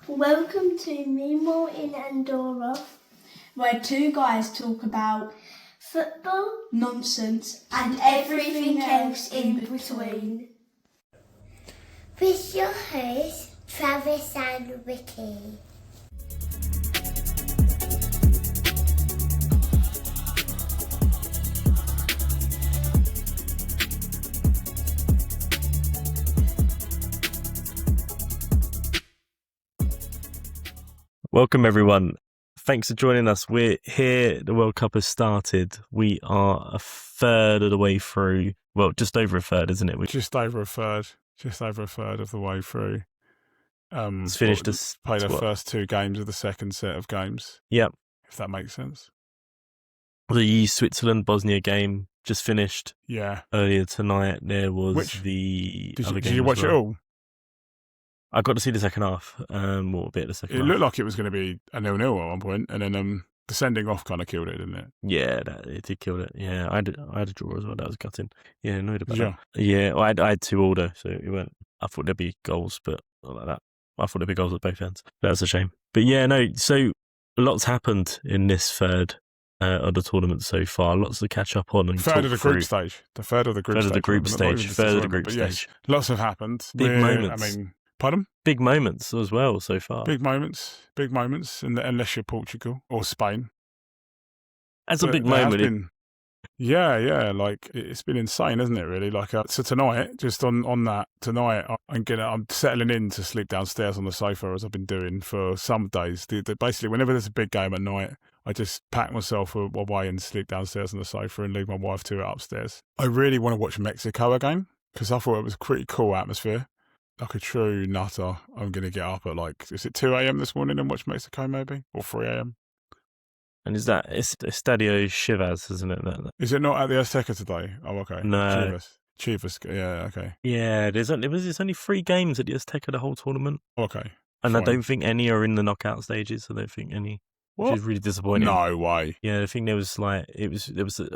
Welcome to Mimo in Andorra, where two guys talk about football nonsense and everything else in between. With your hosts, Travis and Ricky. Welcome everyone. Thanks for joining us. We're here. The World Cup has started. We are a third of the way through. Well, just over a third, isn't it? Just over a third of the way through. It's finished. Played the first two games of the second set of games. Yep. If that makes sense. The Switzerland-Bosnia game just finished. Yeah. Earlier tonight, there was Did you watch it all? I got to see the second half, or a bit of the second half. It looked like it was going to be a 0-0 at one point, and then the sending off kind of killed it, didn't it? Yeah, it did kill it. Yeah, I had a draw as well. That was gutting. Yeah, annoyed about that. Yeah, well, I had 2-2 though, so it went. I thought there'd be goals, but not like that. I thought there'd be goals at both ends. That was a shame. But yeah, no. So lots happened in this third of the tournament so far. Lots to catch up on. And third of the group stage. The third of the group stage. Third of the group stage. Yes, lots have happened. Big moments. Pardon? Big moments as well so far. Big moments, unless you're Portugal or Spain. That's a big moment. Yeah, like it's been insane, isn't it? Really, like so tonight, just on that tonight, I'm settling in to sleep downstairs on the sofa as I've been doing for some days. Basically, whenever there's a big game at night, I just pack myself away and sleep downstairs on the sofa and leave my wife to it upstairs. I really want to watch Mexico again because I thought it was a pretty cool atmosphere. Like a true nutter, I'm going to get up at is it 2 a.m. this morning and watch Mexico maybe? Or 3 a.m.? And is that Estadio Chivas, isn't it? Is it not at the Azteca today? Oh, okay. No. Chivas, yeah, okay. Yeah, there's only 3 games at the Azteca the whole tournament. Okay. And fine. I don't think any are in the knockout stages. I don't think any. What? Which is really disappointing. No way. Yeah, I think there was I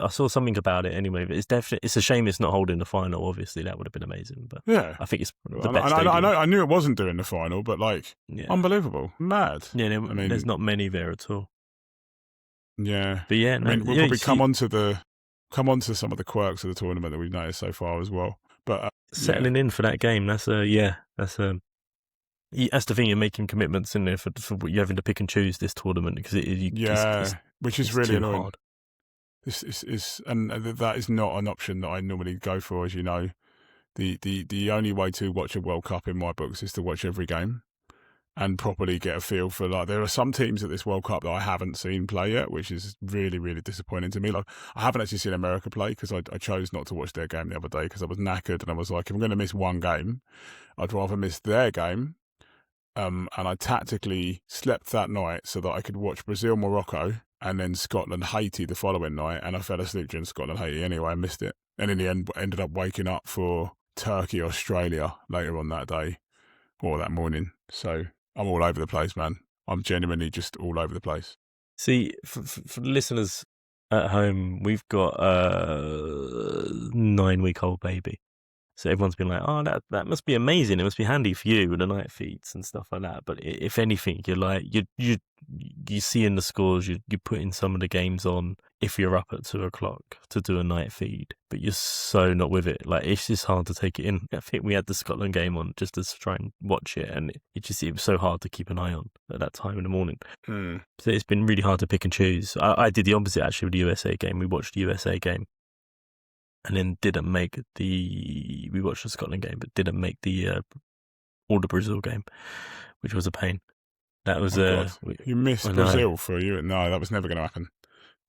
saw something about it anyway, but it's a shame it's not holding the final. Obviously, that would have been amazing. But yeah, I think it's the best. I knew it wasn't doing the final, but unbelievable, mad. Yeah, there's not many there at all. Yeah, but yeah, we'll probably come on to some of the quirks of the tournament that we've noticed so far as well. But settling in for that game, that's the thing. You're making commitments in there for you're having to pick and choose this tournament because which is really annoying. Hard. This is and that is not an option that I normally go for, as you know. The only way to watch a World Cup in my books is to watch every game and properly get a feel for there are some teams at this World Cup that I haven't seen play yet, which is really, really disappointing to me. I haven't actually seen America play because I chose not to watch their game the other day because I was knackered and I was like, if I'm going to miss one game, I'd rather miss their game. And I tactically slept that night so that I could watch Brazil-Morocco and then Scotland-Haiti the following night. And I fell asleep during Scotland-Haiti anyway. I missed it. And in the end, ended up waking up for Turkey-Australia later on that day or that morning. So I'm all over the place, man. I'm genuinely just all over the place. See, for the listeners at home, we've got a 9-week-old baby. So everyone's been like, oh, that must be amazing. It must be handy for you with the night feeds and stuff like that. But if anything, you're like, you see in the scores, you're putting some of the games on if you're up at 2:00 to do a night feed. But you're so not with it. It's just hard to take it in. I think we had the Scotland game on just to try and watch it. And it was so hard to keep an eye on at that time in the morning. So it's been really hard to pick and choose. I did the opposite actually with the USA game. We watched the USA game. And then we watched the Scotland game, but didn't make all the Brazil game, which was a pain. That was you missed Brazil for you. No, that was never going to happen.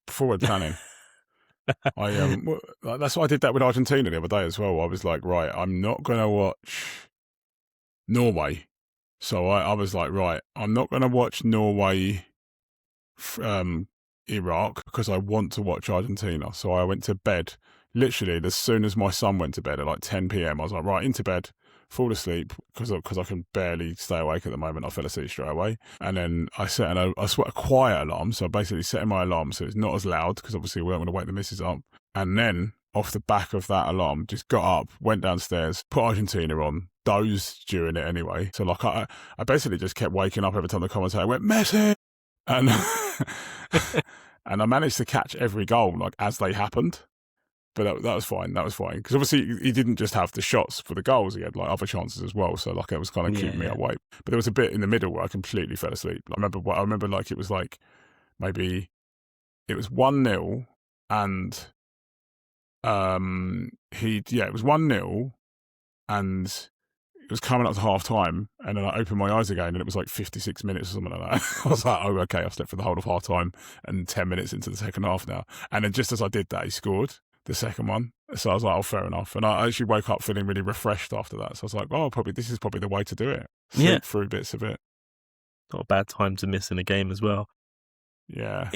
Forward planning. That's why I did that with Argentina the other day as well. I was like, right, I'm not going to watch Norway. So I was like, right, I'm not going to watch Norway, Iraq because I want to watch Argentina. So I went to bed. Literally, as soon as my son went to bed at 10 p.m, I was like, right, into bed, fall asleep, because I can barely stay awake at the moment. I fell asleep straight away. And then I set a quiet alarm, so I basically set my alarm so it's not as loud, because obviously we don't want to wake the missus up. And then off the back of that alarm, just got up, went downstairs, put Argentina on, dozed during it anyway. So like I basically just kept waking up every time the commentator went, Messi! And, and I managed to catch every goal like as they happened. But that was fine. That was fine. Because obviously he didn't just have the shots for the goals. He had like other chances as well. So like it was kind of keeping me awake. But there was a bit in the middle where I completely fell asleep. I remember like it was like maybe it was 1-0 and it was 1-0 and it was coming up to half time, and then I opened my eyes again and it was like 56 minutes or something like that. I was like, oh, okay, I've slept for the whole of half time and 10 minutes into the second half now. And then just as I did that, he scored the second one. So I was like, oh, fair enough. And I actually woke up feeling really refreshed after that. So I was like, oh, this is probably the way to do it. Sleep through bits of it. Not a bad time to miss in a game as well. Yeah.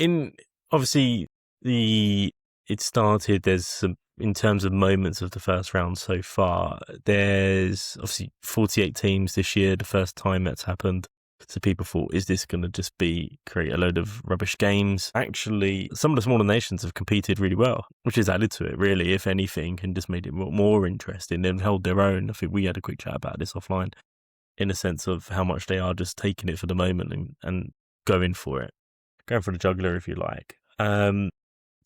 Obviously, it started, there's some, in terms of moments of the first round so far, there's obviously 48 teams this year, the first time that's happened. So people thought, is this going to just create a load of rubbish games? Actually, some of the smaller nations have competed really well, which has added to it, really, if anything, and just made it more interesting and held their own. I think we had a quick chat about this offline, in a sense of how much they are just taking it for the moment and going for it. Going for the jugular, if you like.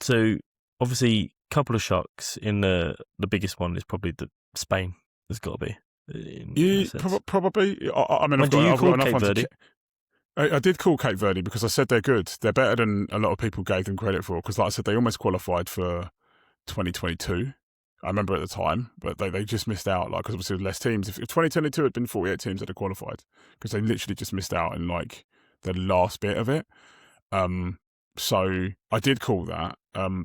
So, obviously, a couple of shocks. In the biggest one is probably Spain. There's got to be. Probably. I mean, I've got enough Verde? I did call Cape Verde because I said they're good. They're better than a lot of people gave them credit for. Because, like I said, they almost qualified for 2022. I remember at the time, but they just missed out. Like, because obviously with less teams. If 2022 had been 48 teams that had qualified, because they literally just missed out in like the last bit of it. So I did call that.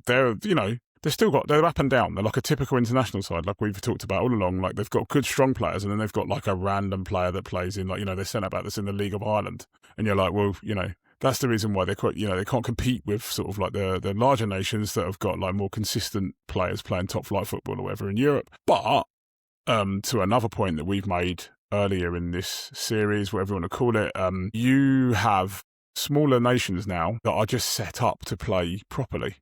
They're up and down. They're like a typical international side, like we've talked about all along. Like they've got good, strong players, and then they've got like a random player that plays in, like, they sent about this in the League of Ireland, and you're like, well, that's the reason why they can't compete with sort of like the larger nations that have got like more consistent players playing top flight football or whatever in Europe. But to another point that we've made earlier in this series, whatever you want to call it, you have smaller nations now that are just set up to play properly.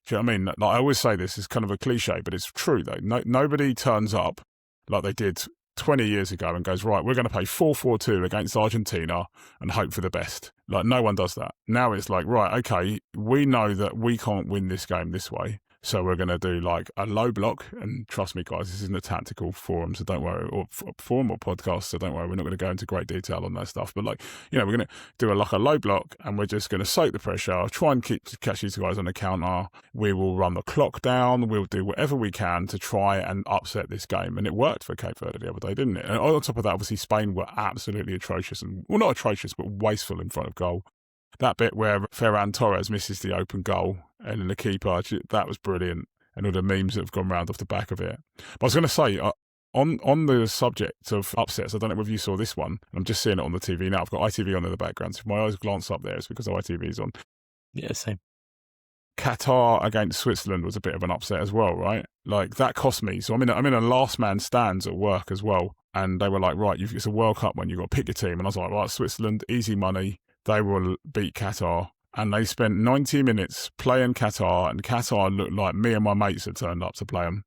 Do you know what I mean? Like I always say this is kind of a cliche, but it's true though. Nobody turns up like they did 20 years ago and goes, right, we're going to play 4-4-2 against Argentina and hope for the best. Like no one does that. Now it's like, right, okay, we know that we can't win this game this way. So we're going to do like a low block, and trust me, guys, this isn't a tactical forum, so don't worry, or forum or podcast, so don't worry, we're not going to go into great detail on that stuff. But like, we're going to do a low block, and we're just going to soak the pressure, try and catch these guys on the counter. We will run the clock down. We'll do whatever we can to try and upset this game, and it worked for Cape Verde the other day, didn't it? And on top of that, obviously Spain were absolutely atrocious, and well, not atrocious, but wasteful in front of goal. That bit where Ferran Torres misses the open goal and then the keeper, that was brilliant. And all the memes that have gone round off the back of it. But I was going to say, on the subject of upsets, I don't know whether you saw this one. I'm just seeing it on the TV now. I've got ITV on in the background. So if my eyes glance up there, it's because the ITV is on. Yeah, same. Qatar against Switzerland was a bit of an upset as well, right? Like that cost me. So I'm in a last man stands at work as well. And they were like, right, it's a World Cup when you've got to pick your team. And I was like, right, Switzerland, easy money. They will beat Qatar. And they spent 90 minutes playing Qatar, and Qatar looked like me and my mates had turned up to play them.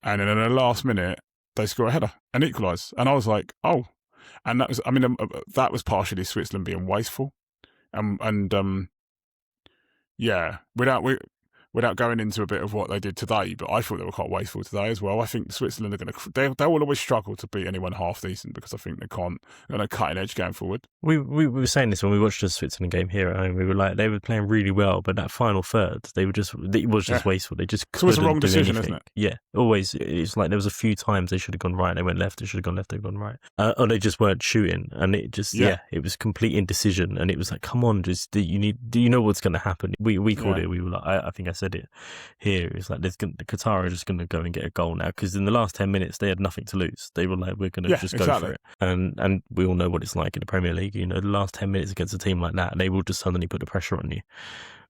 And then in the last minute, they score a header and equalise. And I was like, oh. And that was partially Switzerland being wasteful. Without going into a bit of what they did today, but I thought they were quite wasteful today as well. I think Switzerland are they will always struggle to beat anyone half decent because I think they're on a cutting edge going forward. We were saying this when we watched the Switzerland game here at home. We were like, they were playing really well, but that final third, it was just wasteful. They just couldn't so it's a wrong decision, anything. Isn't it? Yeah, always. It's like there was a few times they should have gone right, they went left. They should have gone left, they've gone right, or they just weren't shooting, and it just it was complete indecision. And it was like, come on, do you know what's going to happen? We called it. We were like, I think I said it. Here it's like the Qatar are just going to go and get a goal now, because in the last 10 minutes they had nothing to lose. They were like, we're going to just go for it, and we all know what it's like in the Premier League. The last 10 minutes against a team like that, they will just suddenly put the pressure on you,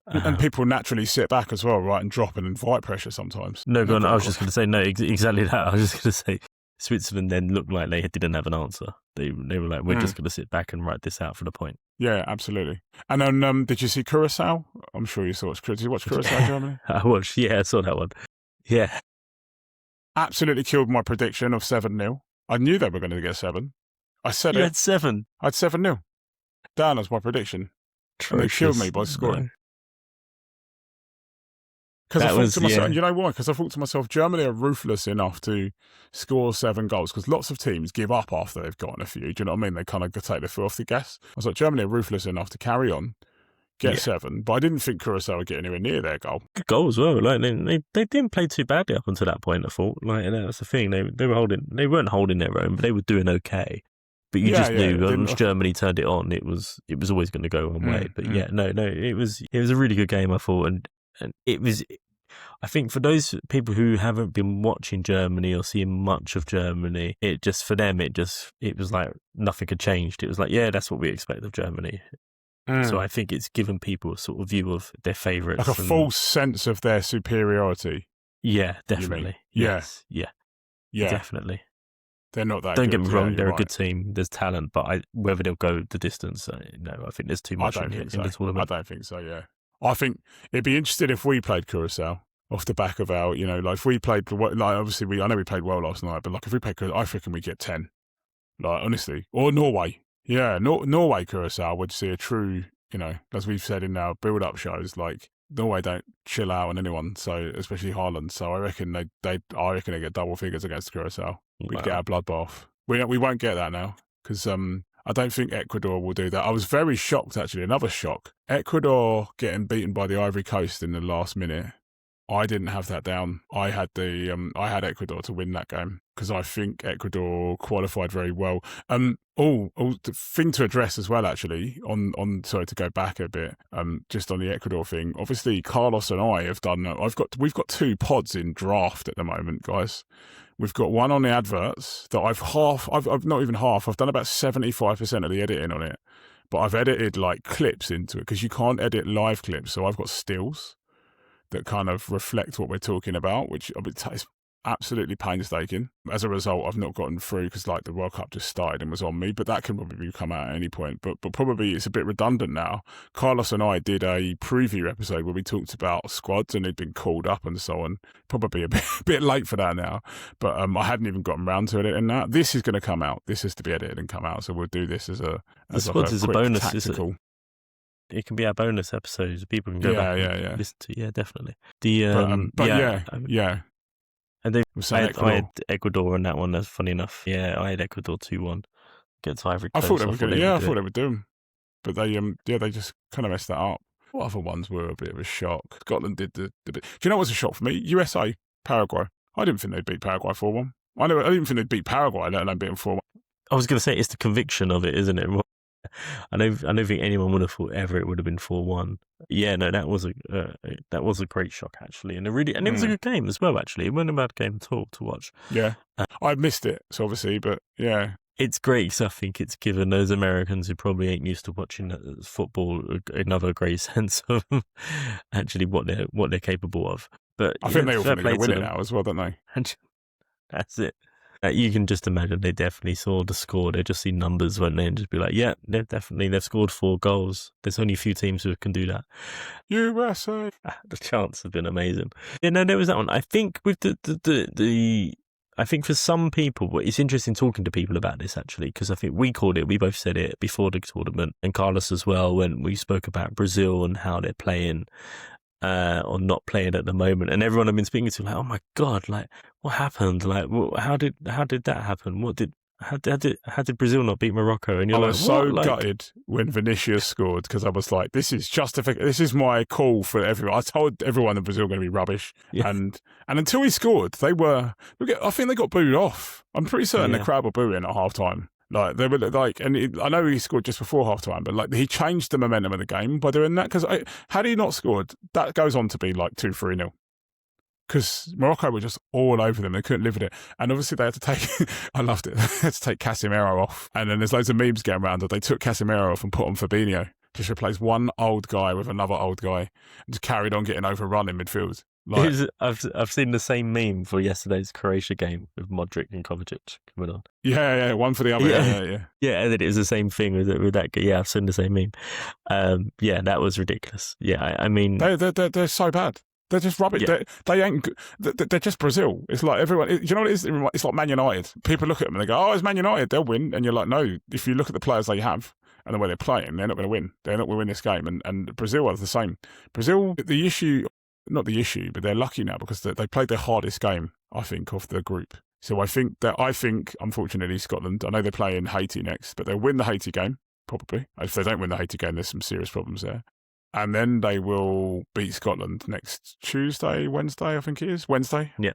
and people naturally sit back as well, right, and drop and invite pressure sometimes. No, go on. I was just going to say exactly that. I was just going to say Switzerland then looked like they didn't have an answer. They were like, we're just going to sit back and write this out for the point. Yeah, absolutely. And then, did you see Curacao? I'm sure you saw it. Did you watch Curacao, Germany? I watched. Yeah, I saw that one. Yeah. absolutely killed my prediction of 7-0. I knew they were going to get 7. I said You it. had 7. I had 7-0. Down as my prediction. And they killed me by scoring. Because I thought to myself, you know why? Because I thought to myself, Germany are ruthless enough to score 7 goals. Because lots of teams give up after they've gotten a few. Do you know what I mean? They kind of take their foot off the gas. I was like, Germany are ruthless enough to carry on, get 7. But I didn't think Curacao would get anywhere near their goal. Good goal as well. Like they didn't play too badly up until that point. I thought, like, and that's the thing. They weren't holding their own, but they were doing okay. But you just knew once Germany turned it on, it was always going to go one way. But it was a really good game, I thought, and it was. I think for those people who haven't been watching Germany or seeing much of Germany, it was like nothing had changed. It was like, yeah, that's what we expect of Germany. So I think it's given people a sort of view of their favourites, like a false sense of their superiority. Yeah, definitely. Yes, yeah, definitely. They're not that. Don't get me wrong; they're a good team. There's talent, but whether they'll go the distance, no, I think there's too much in the tournament. I don't think so. Yeah, I think it'd be interesting if we played Curacao off the back of our, like if we played, like obviously I know we played well last night, but like if we played Curacao, I reckon we get 10. Like honestly, or Norway. Yeah, Norway Curacao would see a true, as we've said in our build-up shows, like Norway don't chill out on anyone, so especially Haaland. So I reckon they get double figures against Curacao. We'd get our bloodbath. We won't get that now because I don't think Ecuador will do that. I was very shocked actually. Another shock: Ecuador getting beaten by the Ivory Coast in the last minute. I didn't have that down. I had Ecuador to win that game because I think Ecuador qualified very well. The thing to address as well, actually, sorry to go back a bit, just on the Ecuador thing. Obviously, Carlos and I have done. We've got 2 pods in draft at the moment, guys. We've got one on the adverts that I've not even half. I've done about 75% of the editing on it, but I've edited like clips into it because you can't edit live clips. So I've got stills that kind of reflect what we're talking about, which is absolutely painstaking. As a result, I've not gotten through because like the World Cup just started and was on me, but that can probably come out at any point. But probably it's a bit redundant now. Carlos and I did a preview episode where we talked about squads and they'd been called up and so on. Probably a bit late for that now, but I hadn't even gotten around to it in that. This is going to come out. This is to be edited and come out, so we'll do this as a squads is a bonus. Tactical. It can be our bonus episodes. People can go back and listen to. Yeah, definitely. And I had Ecuador on that one. That's funny enough. Yeah, I had Ecuador 2-1 against Ivory Coast. I thought they were good. I thought they would do them, but they just kind of messed that up. What other ones were a bit of a shock? Scotland did the bit. Do you know what was a shock for me? USA, Paraguay. I didn't think they'd beat Paraguay 4-1. I didn't think they'd beat Paraguay, let alone beat them 4-1. I was going to say it's the conviction of it, isn't it? I don't think anyone would have thought ever it would have been 4-1. Yeah, no, that was a great shock actually, and it was a good game as well. Actually, it wasn't a bad game at all to watch. Yeah, I missed it, so obviously, but yeah, it's great. So I think it's given those Americans who probably ain't used to watching football another great sense of actually what they're capable of. But I think they all think they're winning now as well, don't they? And that's it. You can just imagine they definitely saw the score. They just see numbers, won't they? And just be like, yeah, they've scored 4 goals. There's only a few teams who can do that. USA. The chance has been amazing. Yeah, no, there was that one. I think with I think for some people, it's interesting talking to people about this actually, because I think we both said it before the tournament, and Carlos as well, when we spoke about Brazil and how they're playing. Or not playing at the moment, and everyone I've been speaking to, like, oh my god, like what happened? Like, how did that happen? How did Brazil not beat Morocco? And you're I was so gutted when Vinicius scored because I was like, this is my call for everyone. I told everyone that Brazil were going to be rubbish, and until he scored, I think they got booed off. I'm pretty certain the crowd were booing at half time. Like they were like, I know he scored just before half time, but like he changed the momentum of the game by doing that. Because had he not scored, that goes on to be like 2-3-0. Because Morocco were just all over them; they couldn't live with it, and obviously they had to take. I loved it. They had to take Casemiro off, and then there's loads of memes going around that they took Casemiro off and put on Fabinho, just replaced one old guy with another old guy, and just carried on getting overrun in midfield. Like, I've seen the same meme for yesterday's Croatia game with Modric and Kovacic coming on. Yeah, one for the other. Yeah. Yeah, and then it was the same thing with that guy. Yeah, I've seen the same meme. Yeah, that was ridiculous. Yeah, I mean, they're so bad. They're just rubbish. Yeah. They ain't. They're just Brazil. It's like everyone. Do you know what it is? It's like Man United. People look at them and they go, "Oh, it's Man United. They'll win." And you're like, "No." If you look at the players they have and the way they're playing, they're not going to win. They're not going to win this game. And Brazil are the same. Brazil, the issue, not the issue, but they're lucky now because they played their hardest game, I think, of the group. So I think, unfortunately, Scotland. I know they're playing Haiti next, but they'll win the Haiti game probably. If they don't win the Haiti game, there's some serious problems there. And then they will beat Scotland next Wednesday, I think it is. Wednesday? Yeah.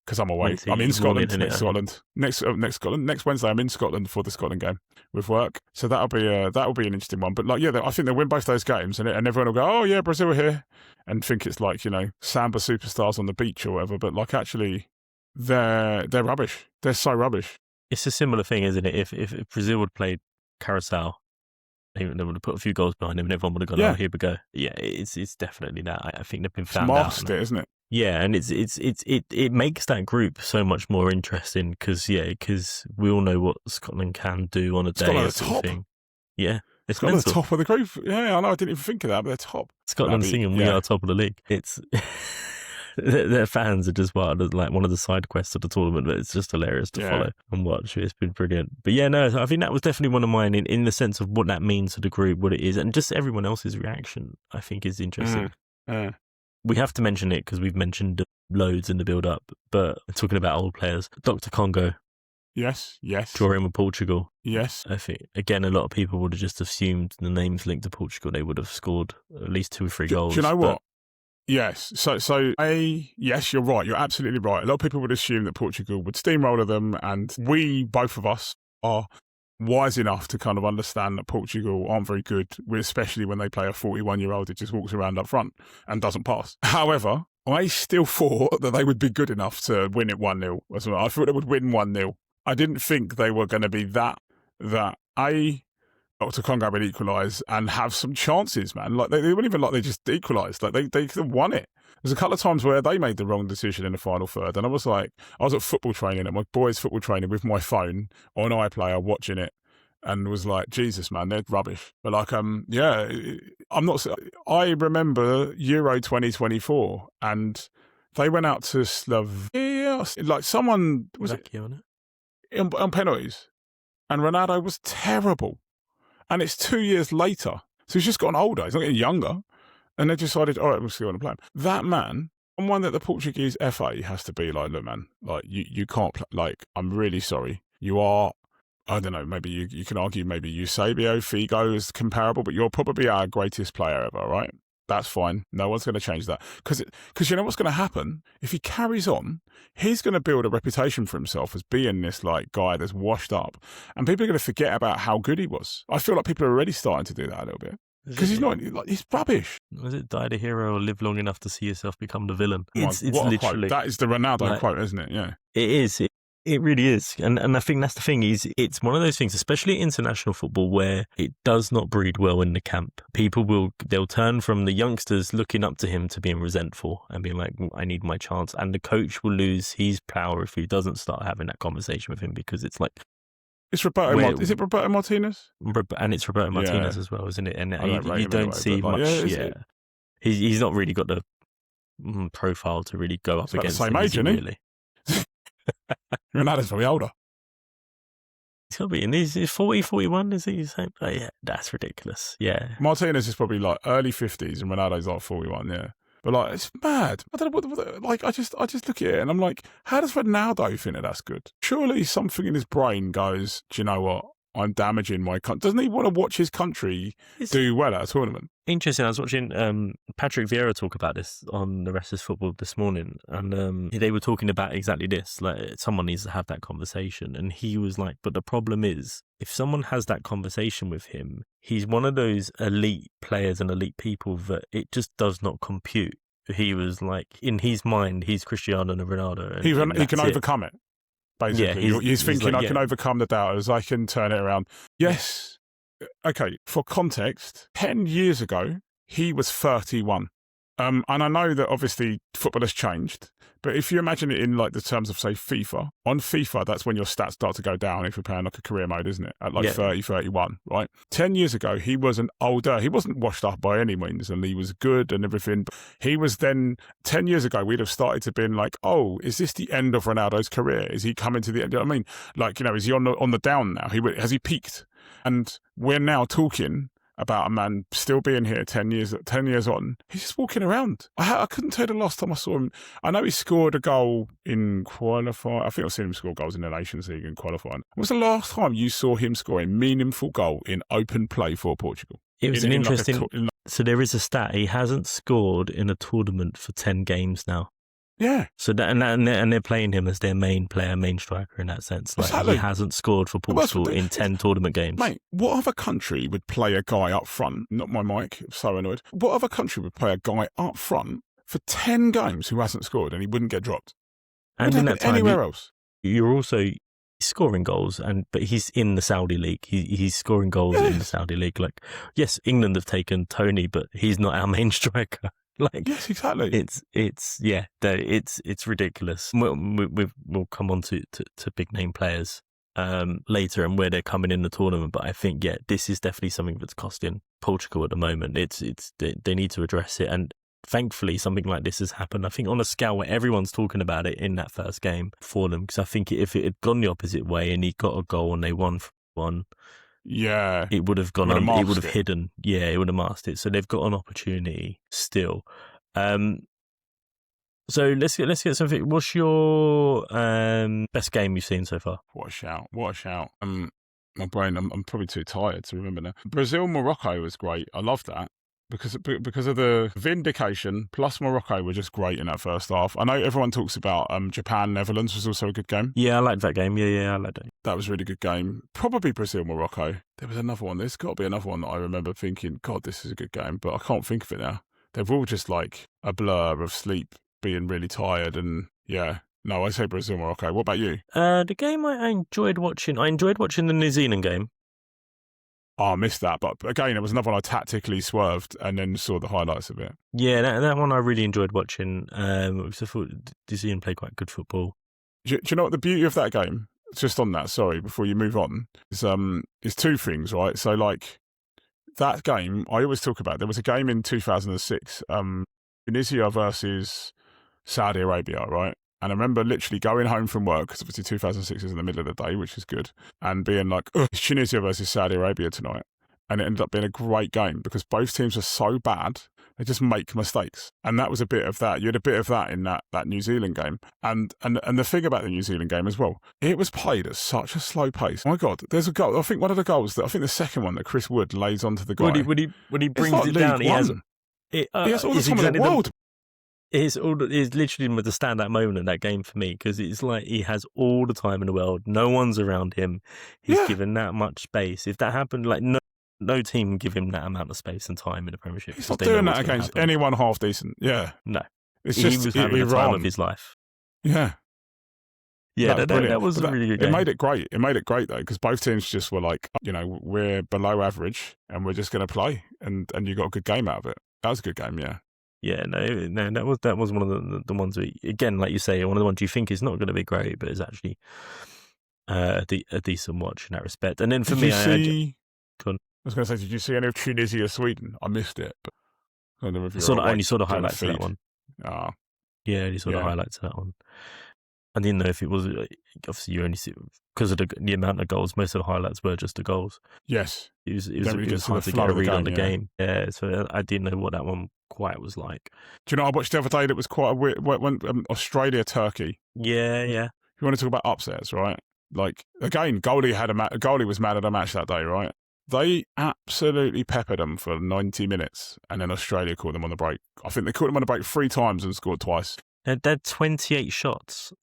Because I'm away. Wednesday I'm in Scotland morning, Scotland. Next Wednesday, I'm in Scotland for the Scotland game with work. So that'll be an interesting one. But like, yeah, I think they'll win both those games, and everyone will go, "Oh yeah, Brazil are here," and think it's like, you know, samba superstars on the beach or whatever. But like, actually, they're rubbish. They're so rubbish. It's a similar thing, isn't it? If Brazil would played Carousel, they would have put a few goals behind him, and everyone would have gone, "Oh, here we go." Yeah, it's definitely that. I think they've been found out. It's masked it, isn't it? Yeah, and it makes that group so much more interesting because we all know what Scotland can do on a day. Scotland are top. Thing. Yeah, it's Scotland mental. are top of the group. Yeah, I know. I didn't even think of that, but they're top. Scotland singing "We Are Top of the League." It's their fans are just one of the side quests of the tournament, but it's just hilarious to follow and watch. It's been brilliant. But yeah, no, I think that was definitely one of mine in the sense of what that means to the group, what it is, and just everyone else's reaction. I think is interesting. We have to mention it because we've mentioned loads in the build-up, but talking about old players, Dr. Congo. Yes. Drawing with Portugal. Yes. I think, again, a lot of people would have just assumed the names linked to Portugal, they would have scored at least 2 or 3 goals. Do you know what? Yes. Yes, you're right. You're absolutely right. A lot of people would assume that Portugal would steamroller them, and both of us, are wise enough to kind of understand that Portugal aren't very good, especially when they play a 41-year-old who just walks around up front and doesn't pass. However, I still thought that they would be good enough to win it 1-0. I thought they would win 1-0. I didn't think they were going to be that Dr. Congo would equalise and have some chances, man. Like they weren't even like they just equalised. Like they could have won it. There's a couple of times where they made the wrong decision in the final third, and I was at football training, at my boys' football training with my phone on iPlayer watching it, and was like, Jesus, man, they're rubbish. But like, I'm not. I remember Euro 2024, and they went out to Slovenia. Like someone was it on penalties, and Ronaldo was terrible. And it's 2 years later. So he's just gotten older. He's not getting younger. And they decided, all right, we'll still want to play him. That man, someone that the Portuguese FA has to be like, look, man, like you can't play. Like, I'm really sorry. You are, I don't know, maybe you can argue maybe Eusebio, Figo is comparable, but you're probably our greatest player ever, right? That's fine. No one's going to change that. Because you know what's going to happen? If he carries on, he's going to build a reputation for himself as being this like guy that's washed up. And people are going to forget about how good he was. I feel like people are already starting to do that a little bit. Because he's not, like, he's rubbish. Was it die the hero or live long enough to see yourself become the villain? It's what a literally. Quote. That is the Ronaldo quote, isn't it? Yeah. It is. It really is. And I think that's the thing is it's one of those things, especially international football, where it does not breed well in the camp. They'll turn from the youngsters looking up to him to being resentful and being like, I need my chance. And the coach will lose his power if he doesn't start having that conversation with him because it's like, is it Roberto Martinez? And it's Roberto Martinez as well, isn't it? And you don't see much. He's not really got the profile to really go up against the same age, isn't he? Really. Ronaldo's probably older. He's got to be in his 40, 41, is he? Oh, yeah, that's ridiculous. Yeah. Martinez is probably like early 50s and Ronaldo's like 41, yeah. But like, it's mad. I don't know what like, I just look at it and I'm like, how does Ronaldo think that that's good? Surely something in his brain goes, do you know what? I'm damaging my country. Doesn't he want to watch his country do well at a tournament? Interesting. I was watching Patrick Vieira talk about this on The Rest is Football this morning, and they were talking about exactly this. Like, someone needs to have that conversation, and he was like, "But the problem is, if someone has that conversation with him, he's one of those elite players and elite people that it just does not compute." He was like, in his mind, he's Cristiano Ronaldo. And he can overcome it. Basically, he's thinking, like, I can overcome the doubters, I can turn it around. Yes. Okay, for context, 10 years ago, he was 31. And I know that obviously football has changed, but if you imagine it in like the terms of, say, FIFA, on FIFA, that's when your stats start to go down if you're playing like a career mode, isn't it? At like 30, 31, right? 10 years ago, he was an older, he wasn't washed up by any means, and he was good and everything. He was then, 10 years ago, we'd have started to been like, oh, is this the end of Ronaldo's career? Is he coming to the end? You know what I mean? Like, is he on the down now? Has he peaked? And we're now talking about a man still being here 10 years on. He's just walking around. I couldn't tell you the last time I saw him. I know he scored a goal in qualifying. I think I've seen him score goals in the Nations League in qualifying. When was the last time you saw him score a meaningful goal in open play for Portugal? It was so there is a stat. He hasn't scored in a tournament for 10 games now. Yeah. So and they're playing him as their main player, main striker in that sense. Like Exactly. he hasn't scored for Portugal in 10 tournament games. Mate, what other country would play a guy up front? Not my mic, I'm so annoyed. What other country would play a guy up front for 10 games who hasn't scored and he wouldn't get dropped? And in that time, anywhere else? you're also scoring goals, but he's in the Saudi league. He's scoring goals in the Saudi league. Like, yes, England have taken Tony, but he's not our main striker. Like, Yes, exactly. It's ridiculous. We'll come on to big name players later and where they're coming in the tournament, but I think this is definitely something that's costing Portugal at the moment. They need to address it, and thankfully something like this has happened. I think on a scale where everyone's talking about it in that first game for them, because I think if it had gone the opposite way and he got a goal and they won 1, yeah, it would have gone on. It would have hidden. Yeah, it would have masked it. So they've got an opportunity still. So let's get something. What's your best game you've seen so far? What a shout! My brain, I'm probably too tired to remember now. Brazil-Morocco was great. I loved that because of the vindication plus Morocco were just great in that first half. I know everyone talks about Japan-Netherlands was also a good game. Yeah, I liked that game. Yeah, I liked that. That was a really good game. Probably Brazil-Morocco. There was another one. There's got to be another one that I remember thinking, God, this is a good game, but I can't think of it now. They're all just like a blur of sleep, being really tired, and yeah. No, I say Brazil-Morocco. What about you? The game I enjoyed watching the New Zealand game. Oh, I missed that. But again, it was another one I tactically swerved and then saw the highlights of it. Yeah, that one I really enjoyed watching. I thought New Zealand played quite good football. Do you know what the beauty of that game? Just on that, sorry, before you move on, is two things, right? So, like, that game, I always talk about, there was a game in 2006, Tunisia versus Saudi Arabia, right? And I remember literally going home from work, because obviously 2006 is in the middle of the day, which is good, and being like, it's Tunisia versus Saudi Arabia tonight. And it ended up being a great game because both teams are so bad, they just make mistakes. And that was a bit of that. You had a bit of that in that New Zealand game. And the thing about the New Zealand game as well, it was played at such a slow pace. Oh my God, there's a goal. I think one of the goals, I think the second one that Chris Wood lays onto the guy. When he brings it down, he has all the time in the world. It's literally the standout moment in that game for me, because it's like he has all the time in the world. No one's around him. He's given that much space. If that happened, like no team can give him that amount of space and time in the Premiership. He's not doing that against anyone half decent. Yeah. No. It's he was having the time of his life. Yeah. Yeah, that was a really good game. It made it great. It made it great, though, because both teams just were like, we're below average and we're just going to play. And you got a good game out of it. That was a good game, yeah. Yeah, no, that was one of the ones that, again, like you say, one of the ones you think is not going to be great, but is actually a decent watch in that respect. And then for me, I was going to say, did you see any of Tunisia, Sweden? I missed it, but I don't know if you only saw the highlights of that one. Ah, yeah, only saw the highlights of that one. I didn't know if it was, obviously you only see, because of the amount of goals, most of the highlights were just the goals. Yes. It was hard to get a read on the game. Yeah, so I didn't know what that one quite was like. Do you know what I watched the other day that was quite a weird, when Australia-Turkey. Yeah. You want to talk about upsets, right? Like, again, goalie was mad at a match that day, right? They absolutely peppered them for 90 minutes, and then Australia caught them on the break. I think they caught them on the break 3 times and scored twice. They had 28 shots,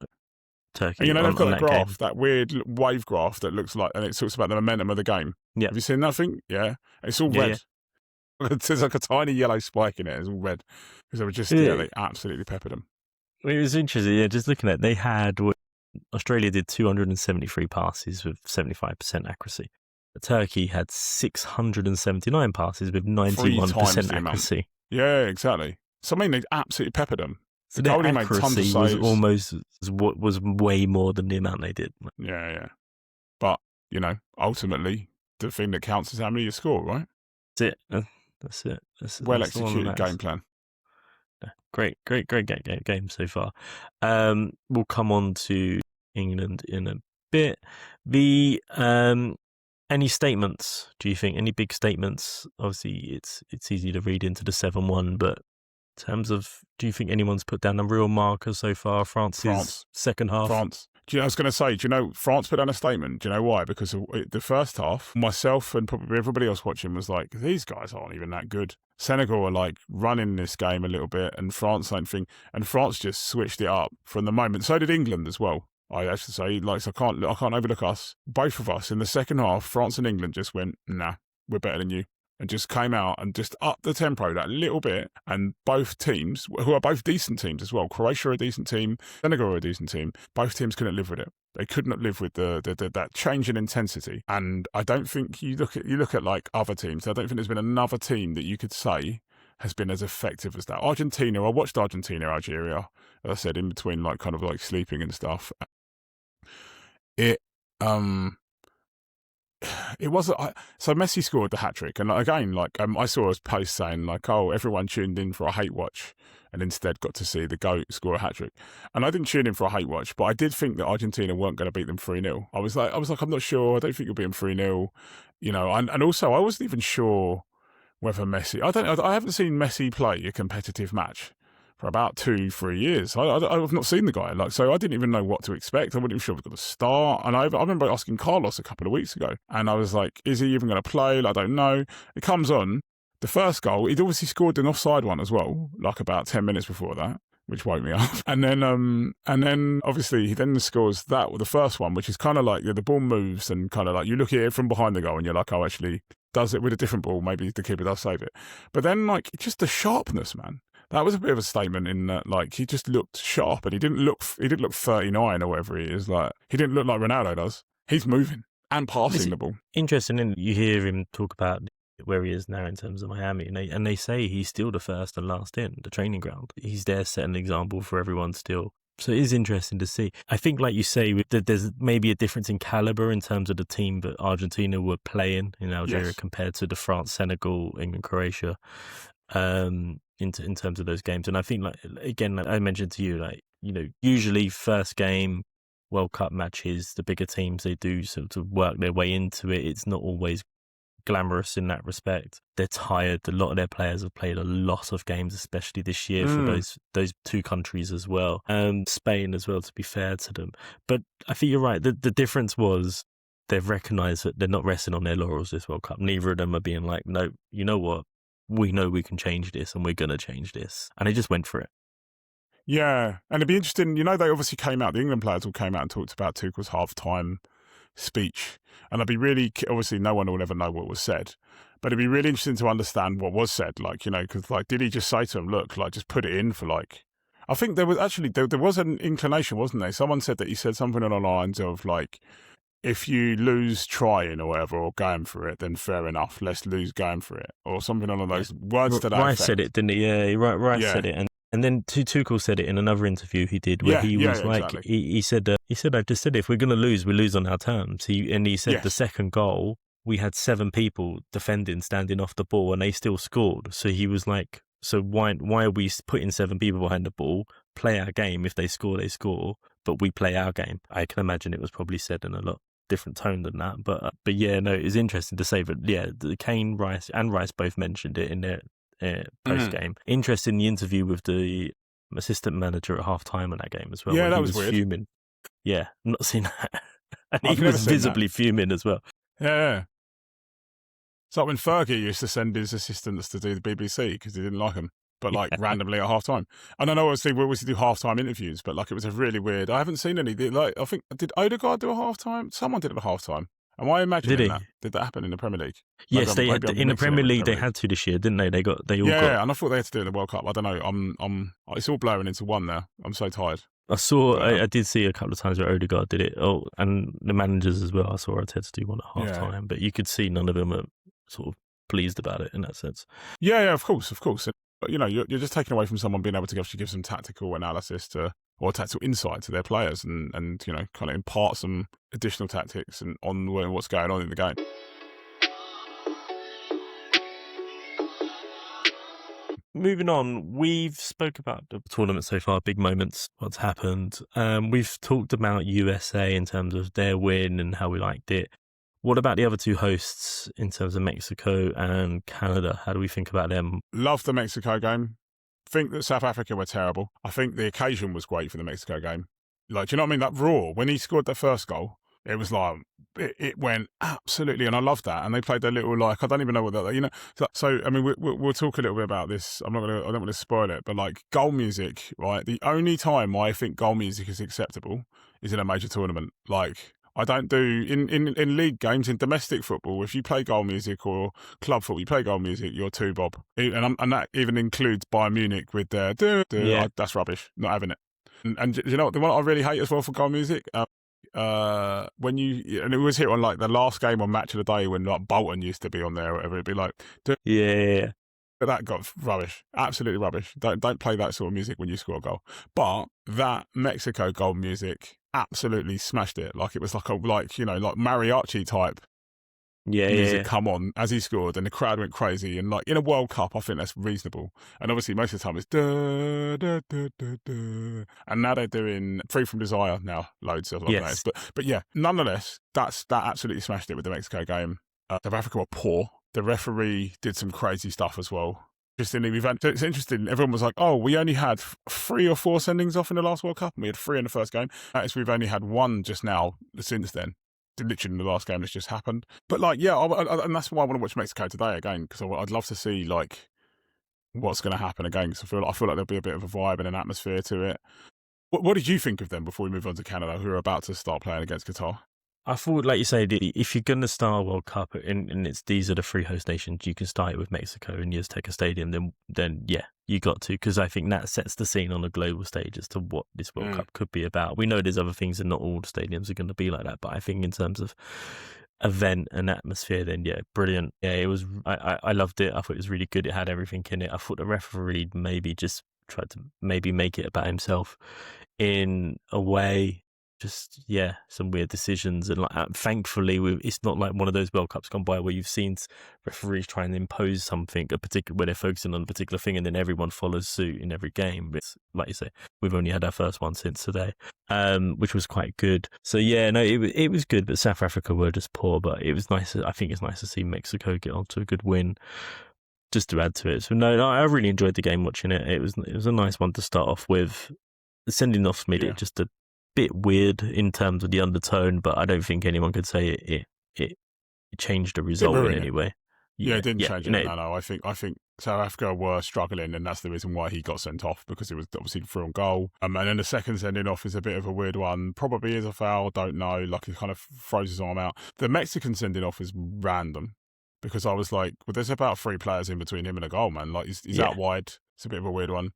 Turkey. And they've got a graph, that weird wave graph that looks like, and it talks about the momentum of the game. Yeah. Have you seen that thing? Yeah. It's all red. Yeah. There's like a tiny yellow spike in it. It's all red. Because they were just, they absolutely peppered them. It was interesting, just looking at it. They had, Australia did 273 passes with 75% accuracy. Turkey had 679 passes with 91% accuracy. Yeah, exactly. So I mean, they absolutely peppered them. So The their goalie made tons of accuracy was saves. almost what was way more than the amount they did. Yeah. But, you know, ultimately, the thing that counts is how many you score, right? That's it. That's it. That's the one that Well-executed matters. game plan. Great game so far. We'll come on to England in a bit. Any statements? Do you think any big statements? Obviously, it's easy to read into the 7-1, but in terms of, do you think anyone's put down a real marker so far? France's second half. France. I was going to say, do you know, France put down a statement. Do you know why? Because of the first half, myself and probably everybody else watching was like, these guys aren't even that good. Senegal are like running this game a little bit, and France same thing. And France just switched it up from the moment. So did England as well. I have to say, like, so I can't overlook us. Both of us in the second half, France and England just went, nah, we're better than you. And just came out and just upped the tempo that little bit. And both teams, who are both decent teams as well, Croatia are a decent team, Senegal are a decent team, both teams couldn't live with it. They couldn't live with that change in intensity. And I don't think you look at like other teams, I don't think there's been another team that you could say has been as effective as that. Argentina, I watched Argentina, Algeria, as I said, in between like kind of like sleeping and stuff. It was so Messi scored the hat-trick, and again, like I saw a post saying like, oh, everyone tuned in for a hate watch and instead got to see the GOAT score a hat-trick. And I didn't tune in for a hate watch, but I did think that Argentina weren't going to beat them 3-0. I was like, I'm not sure. I don't think you'll beat them 3-0. You know, and also I wasn't even sure whether Messi. I haven't seen Messi play a competitive match for about 2-3 years. I've not seen the guy, like, so I didn't even know what to expect. I wasn't even sure he was going to start. And I remember asking Carlos a couple of weeks ago, and I was like, is he even going to play? Like, I don't know. It comes on, the first goal, he'd obviously scored an offside one as well, like about 10 minutes before that, which woke me up. And then obviously he then scores the first one, which is kind of like, the ball moves and kind of like, you look at it from behind the goal and you're like, oh, actually does it with a different ball. Maybe the keeper does save it. But then like, just the sharpness, man. That was a bit of a statement in that, like, he just looked sharp, and he didn't look 39 or whatever he is. Like, he didn't look like Ronaldo does. He's moving and passing the ball. Interesting, and you hear him talk about where he is now in terms of Miami, and they say he's still the first and last in the training ground. He's there setting an example for everyone still. So it is interesting to see. I think, like you say, there's maybe a difference in caliber in terms of the team that Argentina were playing in Algeria compared to the France, Senegal, England, Croatia. In terms of those games. And I think, like, again, like I mentioned to you, like, you know, usually first game World Cup matches, the bigger teams, they do sort of work their way into it. It's not always glamorous in that respect. They're tired. A lot of their players have played a lot of games, especially this year for those two countries as well. Spain as well, to be fair to them. But I think you're right. The difference was they've recognised that they're not resting on their laurels this World Cup. Neither of them are being like, no, you know what? We know we can change this and we're going to change this. And they just went for it. Yeah. And it'd be interesting, you know, they obviously came out, the England players all came out and talked about Tuchel's half-time speech. And I'd be really, obviously no one will ever know what was said, but it'd be really interesting to understand what was said. Like, you know, because like, did he just say to him, look, like, just put it in for like, I think there was actually, there was an inclination, wasn't there? Someone said that he said something along the lines of like, if you lose trying or whatever, or going for it, then fair enough. Let's lose going for it, or something along those words to that Rice effect. said it, didn't he? Yeah, Rice said it, and then Tuchel said it in another interview he did, where he was like, exactly. he said, I've just said, if we're going to lose, we lose on our terms. He said the second goal, we had 7 people defending, standing off the ball, and they still scored. So he was like, so why are we putting 7 people behind the ball? Play our game. If they score, they score, but we play our game. I can imagine it was probably said in a lot different tone than that, but yeah, no, it's interesting to say. But yeah, Kane, Rice both mentioned it in their post game. Interesting, the interview with the assistant manager at half time in that game as well. Yeah, that he was weird. Fuming. Yeah, not seen that. And I've he never was seen visibly fuming as well. Yeah. It's like when Fergie used to send his assistants to do the BBC because he didn't like them, but like randomly at half time. And I know obviously we always do half time interviews, but like it was a really weird. I haven't seen any. Like I think, did Odegaard do a half time? Someone did it at half time. Am I imagining that? Did that happen in the Premier League? Yes, they had, in the Premier League they had to this year, didn't they? They all got. Yeah, and I thought they had to do it in the World Cup. I don't know. It's all blurring into one now. I'm so tired. I did see a couple of times where Odegaard did it. Oh, and the managers as well. I saw Arteta do one at half time, but you could see none of them are sort of pleased about it in that sense. Yeah, of course. But, you know, you're just taking away from someone being able to actually give some tactical analysis or tactical insight to their players and you know, kind of impart some additional tactics and on what's going on in the game. Moving on, we've spoke about the tournament so far, big moments, what's happened. We've talked about USA in terms of their win and how we liked it. What about the other two hosts in terms of Mexico and Canada? How do we think about them? Love the Mexico game. Think that South Africa were terrible. I think the occasion was great for the Mexico game. Like, do you know what I mean? That Raw, when he scored the first goal, it was like, it went absolutely, and I loved that. And they played their little, like, I don't even know what that, you know. So I mean, we'll talk a little bit about this. I don't want to spoil it, but like goal music, right? The only time I think goal music is acceptable is in a major tournament. Like, I don't do in league games, in domestic football. If you play goal music or club football, you play goal music, you're two bob, and that even includes Bayern Munich with their that's rubbish. Not having it. And you know what, the one I really hate as well for goal music, when it was hit on like the last game on Match of the Day when like Bolton used to be on there or whatever, it'd be like, Yeah. but that got rubbish, absolutely rubbish. Don't play that sort of music when you score a goal. But that Mexico goal music absolutely smashed it. Like, it was like mariachi type music come on as he scored, and the crowd went crazy. And like in a World Cup, I think that's reasonable. And obviously most of the time it's da da da da da. And now they're doing Free From Desire now, loads of that. But yeah, nonetheless, that absolutely smashed it with the Mexico game. South Africa were poor. The referee did some crazy stuff as well. Interestingly, it's interesting. Everyone was like, "Oh, we only had 3 or 4 sendings off in the last World Cup, and we had 3 in the first game. Notice we've only had 1 just now since then. Literally in the last game that's just happened." But like, yeah, and that's why I want to watch Mexico today again, because I'd love to see like what's going to happen again. Because I feel like there'll be a bit of a vibe and an atmosphere to it. What did you think of them before we move on to Canada, who are about to start playing against Qatar? I thought, like you say, if you're going to start a World Cup and these are the 3 host nations, you can start it with Mexico and just take a stadium. Then yeah, you got to, because I think that sets the scene on a global stage as to what this World Cup could be about. We know there's other things, and not all stadiums are going to be like that. But I think in terms of event and atmosphere, then yeah, brilliant. Yeah, it was. I loved it. I thought it was really good. It had everything in it. I thought the referee maybe just tried to maybe make it about himself in a way. Just some weird decisions, and like thankfully it's not like one of those World Cups gone by where you've seen referees try and impose something where they're focusing on a particular thing and then everyone follows suit in every game. But like you say, we've only had our first one since today, which was quite good. So yeah, no, it was good, but South Africa were just poor. But it was nice. I think it's nice to see Mexico get onto a good win, just to add to it. So no, I really enjoyed the game watching it. It was a nice one to start off with. The sending off made it just a bit weird in terms of the undertone, but I don't think anyone could say it changed the result in any way. Yeah, it didn't change it. No. I think South Africa were struggling, and that's the reason why he got sent off, because it was obviously through on goal. And then the second sending off is a bit of a weird one. Probably is a foul, don't know. Like, he kind of throws his arm out. The Mexican sending off is random, because I was like, well, there's about 3 players in between him and a goal, man. Like, he's out wide. It's a bit of a weird one.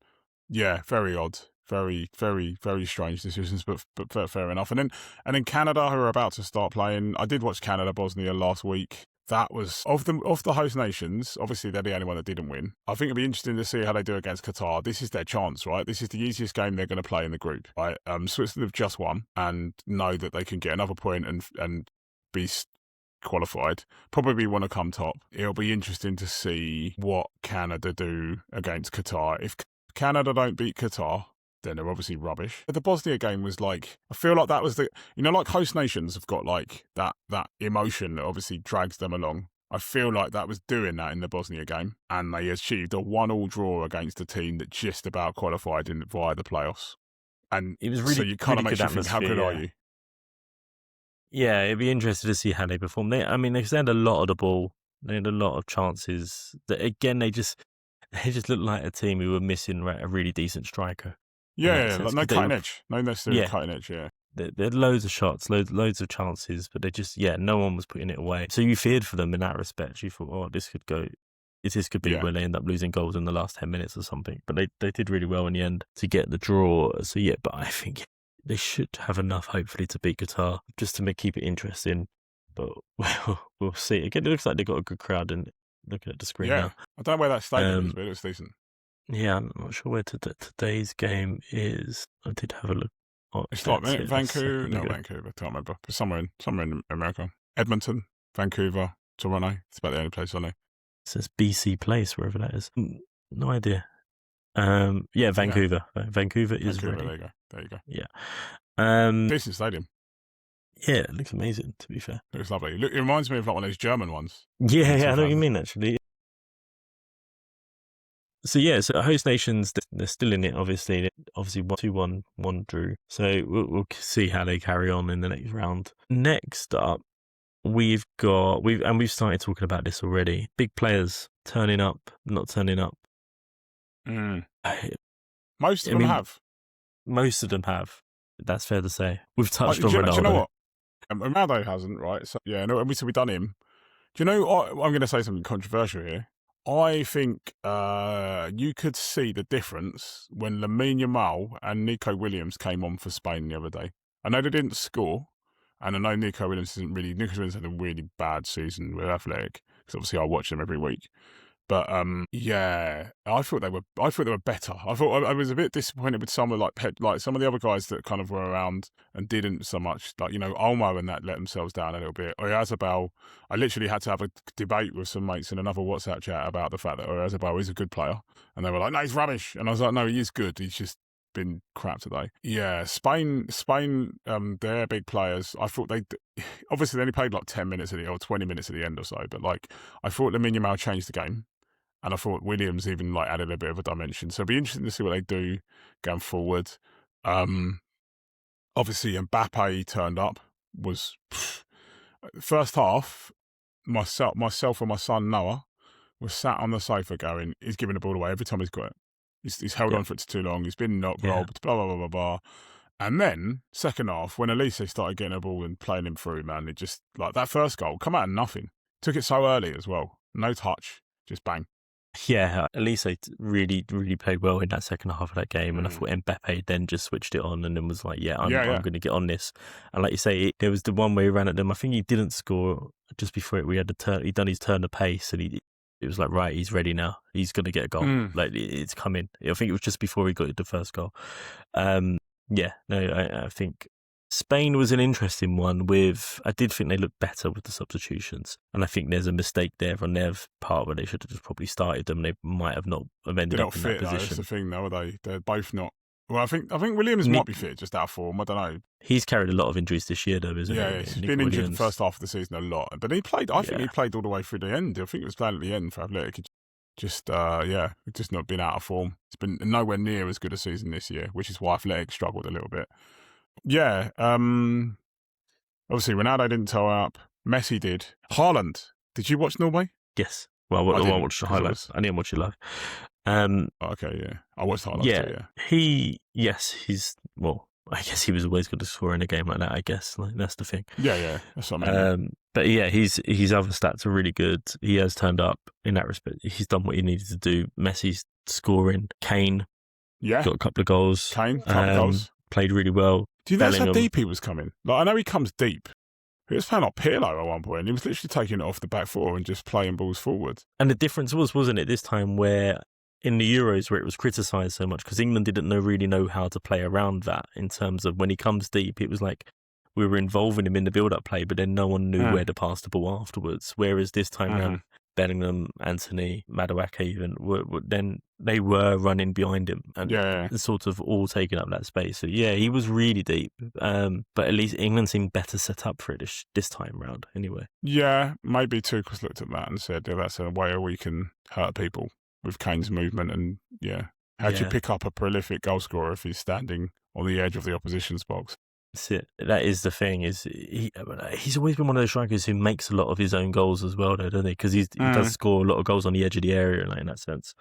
Yeah, very odd. Very, very, very strange decisions, but fair enough. And then Canada, who are about to start playing. I did watch Canada-Bosnia last week. That was of the host nations. Obviously, they're the only one that didn't win. I think it'll be interesting to see how they do against Qatar. This is their chance, right? This is the easiest game they're going to play in the group, right? Switzerland have just won and know that they can get another point and be qualified. Probably want to come top. It'll be interesting to see what Canada do against Qatar. If Canada don't beat Qatar, then they're obviously rubbish. But the Bosnia game was like, I feel like that was like host nations have got like that emotion that obviously drags them along. I feel like that was doing that in the Bosnia game, and they achieved a 1-1 draw against a team that just about qualified via the playoffs. And it was really, so you kind of make you think, how good are you? Yeah, it'd be interesting to see how they perform. They had a lot of the ball. They had a lot of chances. That again, they just looked like a team who were missing a really decent striker. Yeah, like no cutting edge. No necessarily cutting edge, yeah. They had loads of shots, loads of chances, but they just, no one was putting it away. So you feared for them in that respect. You thought, oh, this could be where they end up losing goals in the last 10 minutes or something. But they did really well in the end to get the draw. So but I think they should have enough, hopefully, to beat Qatar, just to keep it interesting. But we'll see. Again, it looks like they've got a good crowd, and looking at the screen now. I don't know where that stadium is, but it looks decent. Yeah, I'm not sure where today's game is. I did have a look. It's like Vancouver, not Vancouver, I can't remember, but somewhere in America. Edmonton, Vancouver, Toronto. It's about the only place I know. It says BC Place, wherever that is. No idea. Yeah, Vancouver. Yeah. Vancouver is ready. There you go. Yeah. Decent stadium. Yeah, it looks amazing, to be fair. It looks lovely. It reminds me of like one of those German ones. Yeah, I know what you mean, actually. So host nations, they're still in it, obviously 2-1 drew. So we'll see how they carry on in the next round. Next up, we've started talking about this already. Big players turning up, not turning up. Most of them have. Most of them have. That's fair to say. We've touched on Ronaldo. Do you know what? Ronaldo hasn't, right? So yeah, no, we've done him. Do you know? I'm going to say something controversial here. I think you could see the difference when Lamine Yamal and Nico Williams came on for Spain the other day. I know they didn't score, and I know Nico Williams had a really bad season with Athletic, because obviously I watch them every week. But yeah, I thought they were better. I was a bit disappointed with some of some of the other guys that kind of were around and didn't so much. Like, you know, Olmo and that let themselves down a little bit. Oyarzabal, I literally had to have a debate with some mates in another WhatsApp chat about the fact that Oyarzabal is a good player, and they were like, "No, he's rubbish," and I was like, "No, he is good. He's just been crap today." Yeah, Spain, they're big players. I thought obviously they only played like 10 minutes or 20 minutes at the end or so, but like I thought Lamine Yamal changed the game. And I thought Williams even like added a bit of a dimension. So it'll be interesting to see what they do going forward. Obviously Mbappe turned up. First half, myself and my son Noah was sat on the sofa going, he's giving the ball away every time he's got it. He's held on for it too long. He's been not robbed, blah, blah, blah, blah, blah. And then, second half, when Elise started getting a ball and playing him through, man, it just, like that first goal, come out of nothing. Took it so early as well. No touch, just bang. Yeah, Elise really, really played well in that second half of that game, and I thought Mbappe then just switched it on and then was like, I'm going to get on this. And like you say, there was the one where he ran at them. I think he didn't score just before we had the turn. He'd done his turn of pace, and it was like, right, he's ready now. He's going to get a goal. Like, it's coming. I think it was just before he got the first goal. I think Spain was an interesting one I did think they looked better with the substitutions. And I think there's a mistake there on their part where they should have just probably started them. They might have not ended up in that position. That's the thing, though, are they? They're both not. Well, I think Williams might be fit, just out of form. I don't know. He's carried a lot of injuries this year, though, isn't he? Yeah, he's been injured the first half of the season a lot. But he played, I think he played all the way through the end. I think it was playing at the end for Athletic. Just not been out of form. It's been nowhere near as good a season this year, which is why Athletic struggled a little bit. Yeah, obviously Ronaldo didn't toe up. Messi did. Haaland, did you watch Norway? Yes. Well, I watched the highlights. I didn't watch it live. Okay, yeah. I watched the highlights too, I guess he was always going to score in a game like that, I guess. Like, that's the thing. Yeah. That's what I mean. But yeah, his other stats are really good. He has turned up in that respect. He's done what he needed to do. Messi's scoring. Kane got a couple of goals. Goals. Played really well. Do you know how deep he was coming? Like, I know he comes deep. He was playing like Pirlo at one point. He was literally taking it off the back four and just playing balls forward. And the difference wasn't it, this time where in the Euros where it was criticised so much because England didn't really know how to play around that in terms of when he comes deep, it was like we were involving him in the build-up play, but then no one knew where to pass the ball afterwards. Whereas this time around, Bellingham, Anthony, Madueke even, then they were running behind him and sort of all taking up that space. So yeah, he was really deep. But at least England seemed better set up for it this time round anyway. Yeah, maybe Tuchel's looked at that and said, that's a way we can hurt people with Kane's movement. And how do you pick up a prolific goal scorer if he's standing on the edge of the opposition's box? That's it. That is the thing. He's always been one of those strikers who makes a lot of his own goals as well, though, doesn't he? Because he does score a lot of goals on the edge of the area, like, in that sense.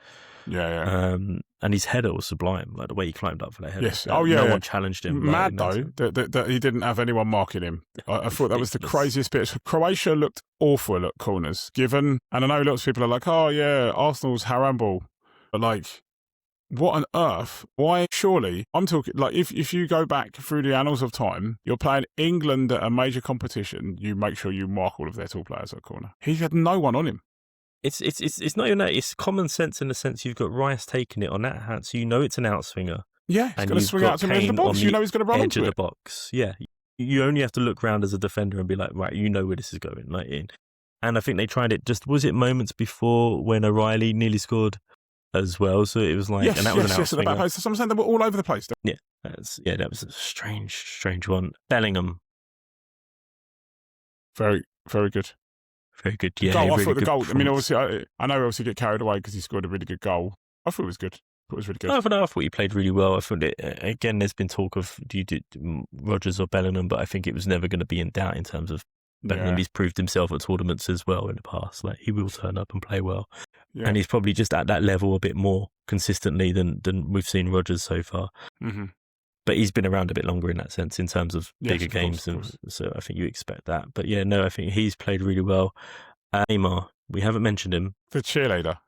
Yeah. And his header was sublime, like the way he climbed up for that header. Yes. No one challenged him. Mad though that he didn't have anyone marking him. I thought that was the craziest bit. Croatia looked awful at corners. And I know lots of people are like, oh yeah, Arsenal's Harambal, but like, what on earth? Why? Surely, I'm talking like if you go back through the annals of time, you're playing England at a major competition, you make sure you mark all of their tall players at corner. He had no one on him. it's not even that. It's common sense in the sense you've got Rice taking it on that hand, so you know it's an outswinger. Yeah, he's And going to you've swing got out to the edge of the Kane box. on You the know he's going to run edge into of the it. box. Yeah, you only have to look round as a defender and be like, right, you know where this is going. Like, and I think they tried it. Was it moments before when O'Reilly nearly scored as well? So it was like, Yes, and that was an yes, at the back outswinger. post. So I'm saying they were all over the place. That was a strange one. Bellingham, Very, very good. very good. The Yeah, goal, I really thought the good goal. I mean, performance. obviously, I know we obviously get carried away because he scored a really good goal. I thought it was good. I thought it was really good. I thought he played really well. I thought again, there's been talk of do you do Rodgers or Bellingham, but I think it was never going to be in doubt in terms of Bellingham. Yeah, He's proved himself at tournaments as well in the past. Like, he will turn up and play well, yeah. and he's probably just at that level a bit more consistently than we've seen Rodgers so far. Mm-hmm. But he's been around a bit longer in that sense in terms of Yes, bigger of course, games, of and course. so I think you expect that. But yeah, no, I think he's played really well. Neymar, we haven't mentioned him. The cheerleader.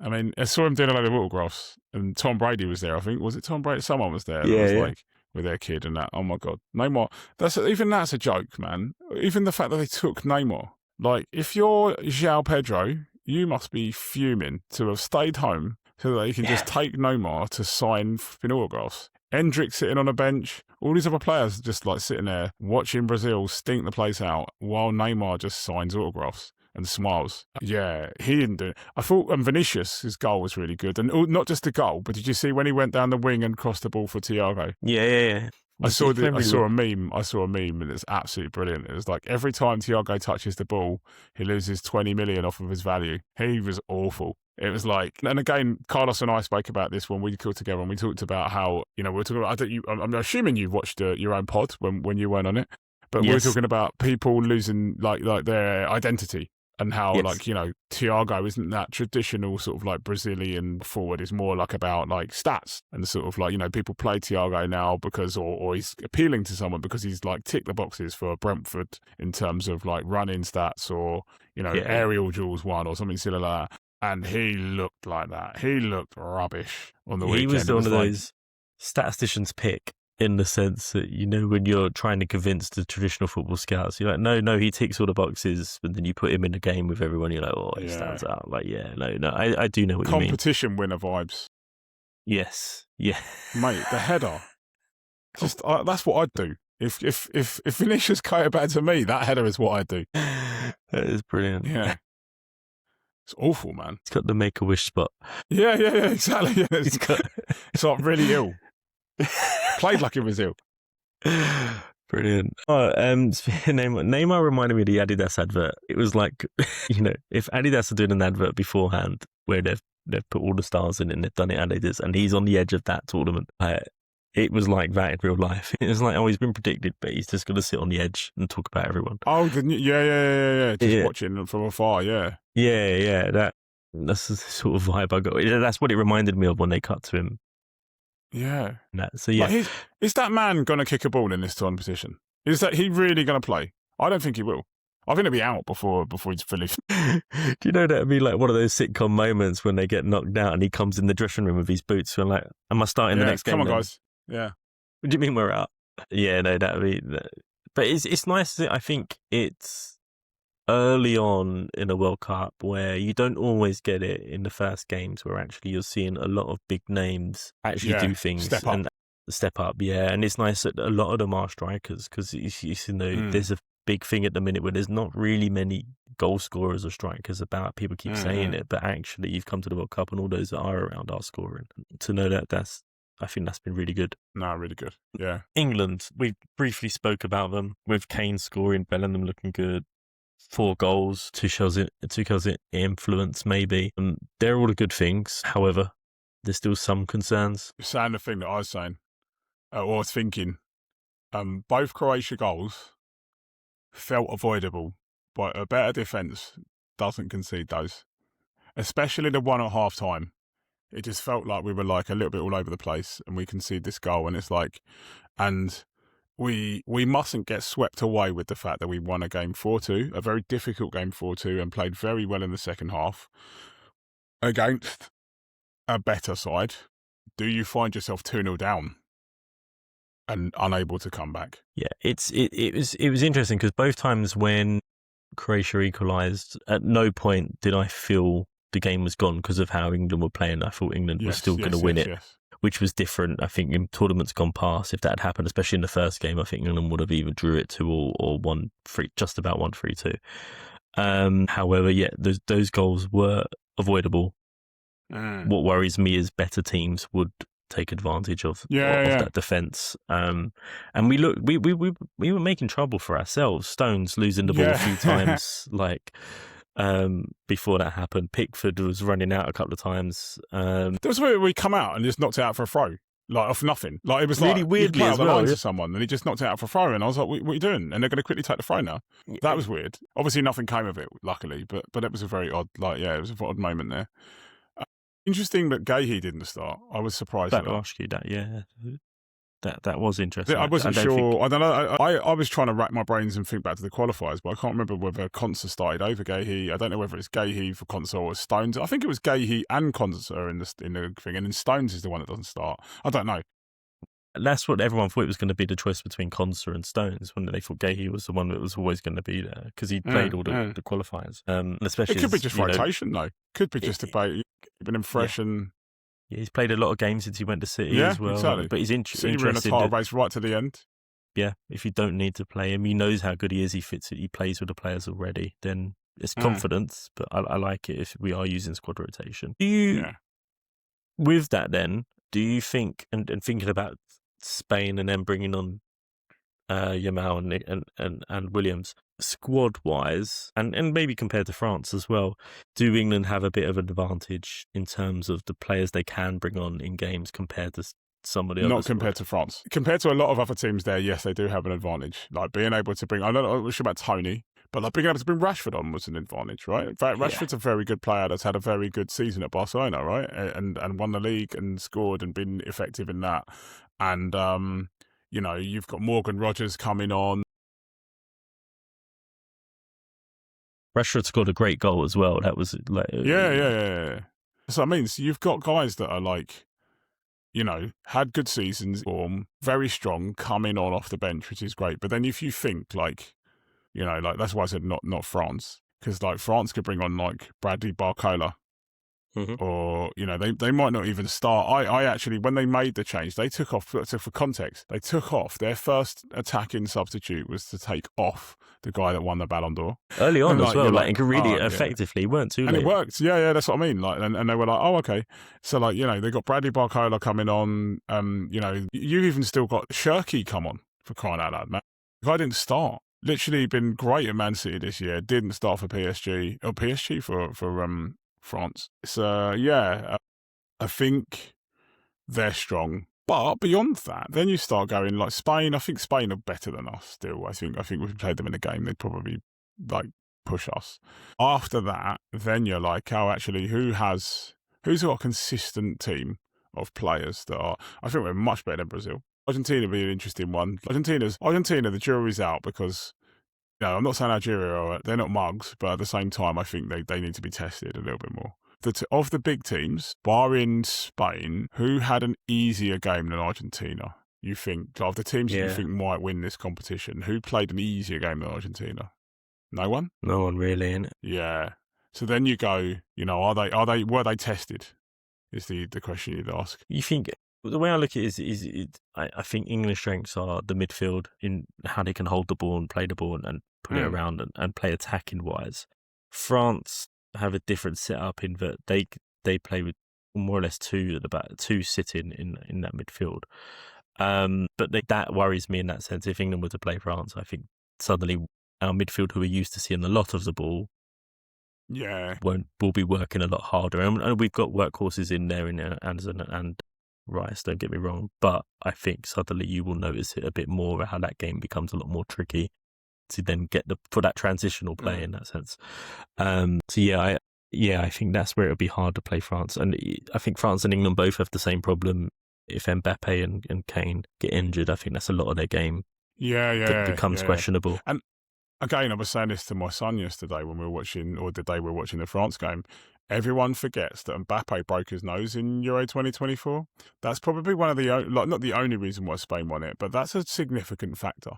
I mean, I saw him doing a load of autographs, and Tom Brady was there. I think was it Tom Brady? Someone was there. Yeah, that was yeah. like with their kid and that. Oh my god, Neymar. That's a joke, man. Even the fact that they took Neymar. Like, if you're João Pedro, you must be fuming to have stayed home so that you can just take Neymar to sign flipping autographs. Endrick sitting on a bench, all these other players just like sitting there watching Brazil stink the place out while Neymar just signs autographs and smiles. Yeah, he didn't do it. I thought Vinicius, his goal was really good. And not just the goal, but did you see when he went down the wing and crossed the ball for Thiago? Yeah. I saw He's played really well. a meme and it's absolutely brilliant. It was like every time Thiago touches the ball, he loses 20 million off of his value. He was awful. It was like, and again, Carlos and I spoke about this when we got together and we talked about how, we were talking about, I'm assuming you watched your own pod when you weren't on it, but we were Yes. talking about people losing like their identity. And how, Yes. like, Thiago isn't that traditional sort of like Brazilian forward. It's more like about like stats and sort of like, people play Thiago now because, or he's appealing to someone because he's like ticked the boxes for Brentford in terms of like running stats or, aerial duels won or something similar like that. And he looked like that. He looked rubbish on the weekend. He was It one of like- those statisticians' pick. In the sense that, when you're trying to convince the traditional football scouts, you're like, no, he ticks all the boxes, but then you put him in the game with everyone, you're like, oh, he Yeah. stands out. Like, yeah, no, I do know what you mean. competition winner vibes. Yes, yeah. Mate, the header. Just that's what I'd do. If Vinicius cut back to me, that header is what I'd do. That is brilliant. Yeah. It's awful, man. He's got the Make-A-Wish spot. Yeah, exactly. Yeah, He's got... it's like really ill. Played like he was ill. Brilliant. Speaking of Neymar reminded me of the Adidas advert. It was like, if Adidas are doing an advert beforehand where they've put all the stars in it and they've done it Adidas and he's on the edge of that tournament, it was like that in real life. It was like, oh, he's been predicted, but he's just going to sit on the edge and talk about everyone. Oh, yeah. Just Yeah. watching from afar, yeah. Yeah. That's the sort of vibe I got. That's what it reminded me of when they cut to him. Yeah. So yeah. Like, is that man going to kick a ball in this turn position? Is that he really going to play? I don't think he will. I think he'll be out before he's fully. Do you know that'd be like one of those sitcom moments when they get knocked out and he comes in the dressing room with his boots and like, am I starting the next game? Come on, then? guys. Yeah. What do you mean we're out? Yeah, no, that'd be. But it's nice that I think it's early on in a World Cup where you don't always get it in the first games where actually you're seeing a lot of big names actually do things step up. and step up. Yeah, and it's nice that a lot of them are strikers because there's a big thing at the minute where there's not really many goal scorers or strikers about. People keep saying it, but actually you've come to the World Cup and all those that are around are scoring. To know I think that's been really good. No, really good. Yeah. England, we briefly spoke about them with Kane scoring, Bellingham looking good. 4 goals, Tuchel's influence maybe. They're all the good things. However, there's still some concerns. You're saying the thing that I was saying, or thinking. Both Croatia goals felt avoidable, but a better defence doesn't concede those. Especially the one at half time. It just felt like we were like a little bit all over the place and we concede this goal and it's like, and we mustn't get swept away with the fact that we won a game 4-2, a very difficult game 4-2 and played very well in the second half against a better side. Do you find yourself 2-0 down and unable to come back? Yeah, it was interesting because both times when Croatia equalised, at no point did I feel the game was gone because of how England were playing. I thought England was still going to win it, which was different. I think in tournaments gone past, if that had happened, especially in the first game, I think England would have either drew it 2-2 or 1-3, just about 1-3-2. However, yeah, those goals were avoidable. What worries me is better teams would take advantage of that defence. And we were making trouble for ourselves. Stones losing the ball a few times, before that happened. Pickford was running out a couple of times. There was where we come out and just knocked it out for a throw, off nothing. It was really weirdly as well. To someone, and he just knocked it out for a throw, and I was like, "What are you doing?" And they're going to quickly take the throw now. That was weird. Obviously, nothing came of it, luckily, but it was a very odd, it was an odd moment there. Interesting that Gahey didn't start. I was surprised. That ask you that, yeah. That was interesting. I wasn't sure. I don't know. I was trying to rack my brains and think back to the qualifiers, but I can't remember whether Konsa started over Gahey. I don't know whether it's Gahey for Konsa or Stones. I think it was Gahey and Konsa in the thing, and then Stones is the one that doesn't start. I don't know. That's what everyone thought it was going to be, the choice between Konsa and Stones, when they thought Gahey was the one that was always going to be there because he played all the qualifiers. Especially it could be just rotation, though. Could be just about keeping him fresh and. Yeah, he's played a lot of games since he went to City as well. Exactly. But he's interested in a title race right to the end. Yeah, if you don't need to play him, he knows how good he is. He fits it. He plays with the players already. Then it's confidence. But I like it if we are using squad rotation. With that, then, do you think and thinking about Spain and then bringing on Yamal and Williams, squad-wise, and maybe compared to France as well, do England have a bit of an advantage in terms of the players they can bring on in games compared to some of the others? Not compared to France. Compared to a lot of other teams there, yes, they do have an advantage. Being able to bring, I don't know, I'm sure about Tony, but being able to bring Rashford on was an advantage, right? In fact, Rashford's a very good player that's had a very good season at Barcelona, right? And won the league and scored and been effective in that. And, you've got Morgan Rogers coming on. Rashford scored a great goal as well. That was Yeah. So I mean, so you've got guys that are had good seasons, very strong, coming on off the bench, which is great. But then if you think that's why I said not France, because France could bring on Bradley Barcola. Or, they might not even start. I actually, when they made the change, they took off, so for context, they took off, their first attacking substitute was to take off the guy that won the Ballon d'Or. Early on as well, really effectively, weren't too late. And it worked, yeah, that's what I mean. And they were like, oh, okay. So, they got Bradley Barcola coming on, you've even still got Shirky come on, for crying out loud, man. The guy didn't start. Literally been great at Man City this year, didn't start for PSG, or PSG for France. So I think they're strong. But beyond that, then you start going Spain. I think Spain are better than us still. I think if we played them in a game, they'd probably push us. After that, then you're who's got a consistent team of players that are, I think we're much better than Brazil. Argentina would be an interesting one. Argentina, the jury's out because I'm not saying Algeria they're not mugs, but at the same time, I think they need to be tested a little bit more. Of the big teams, barring Spain, who had an easier game than Argentina? You think of the teams that you think might win this competition, who played an easier game than Argentina? No one. No one really, innit? Yeah. So then you go, were they tested? Is the question you'd ask. You think? The way I look at it is I think England's strengths are the midfield in how they can hold the ball and play the ball and put it around and play attacking wise. France have a different setup in that they play with more or less two at the back, two sitting in that midfield. But that worries me in that sense. If England were to play France, I think suddenly our midfield, who are used to seeing a lot of the ball, will be working a lot harder. And we've got workhorses in there in Anderson and Rice, don't get me wrong, but I think suddenly you will notice it a bit more, how that game becomes a lot more tricky to then for that transitional play in that sense. I think that's where it'll be hard to play France. And I think France and England both have the same problem. If Mbappe and Kane get injured, I think that's a lot of their game that becomes questionable. And again, I was saying this to my son yesterday when we were watching, or the day we were watching the France game. Everyone forgets that Mbappe broke his nose in Euro 2024. That's probably one of the, not the only reason why Spain won it, but that's a significant factor.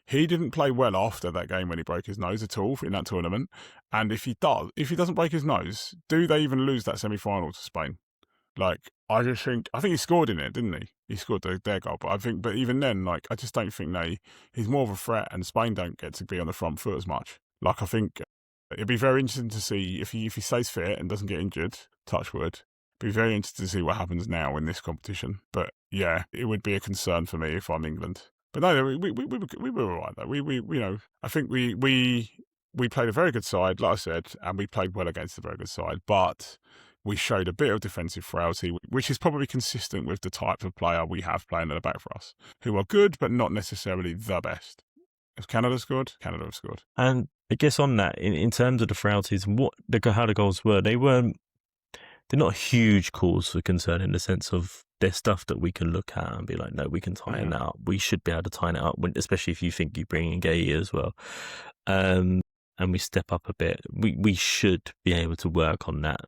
He didn't play well after that game when he broke his nose at all in that tournament. And if he doesn't break his nose, do they even lose that semi-final to Spain? Like, I think he scored in it, didn't he? He scored their goal, but even then, like, I just don't think he's more of a threat, and Spain don't get to be on the front foot as much. Like, I think it'd be very interesting to see if he stays fit and doesn't get injured, touch wood. Be very interested to see what happens now in this competition. But yeah, it would be a concern for me if I'm England. But no, we were all right though. I think we played a very good side, like I said, and we played well against a very good side. But we showed a bit of defensive frailty, which is probably consistent with the type of player we have playing at the back for us, who are good but not necessarily the best. Has Canada scored? Canada have scored. And I guess on that, in terms of the frailties, how the goals were, they're not huge cause for concern in the sense of there's stuff that we can look at and be like, no, we can tighten that up. We should be able to tighten it up, especially if you think you bring in Gay as well. And we step up a bit. We should be able to work on that.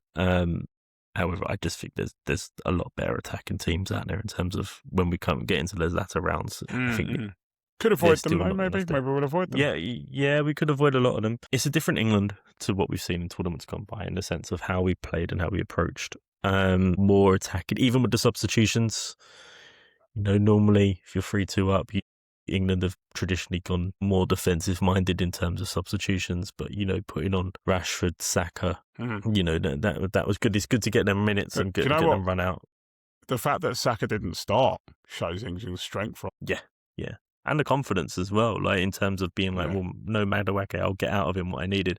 However, I just think there's a lot better attacking teams out there in terms of when we get into those latter rounds. I think could avoid them though, maybe we'll avoid them. Yeah, we could avoid a lot of them. It's a different England to what we've seen in tournaments gone by in the sense of how we played and how we approached. More attacking, even with the substitutions. Normally if you're 3-2 up, England have traditionally gone more defensive minded in terms of substitutions, but putting on Rashford, Saka, that was good. It's good to get them minutes and get them run out. The fact that Saka didn't start shows England's strength. Yeah. And the confidence as well, like in terms of being like, well, no matter what, I'll get out of him what I needed.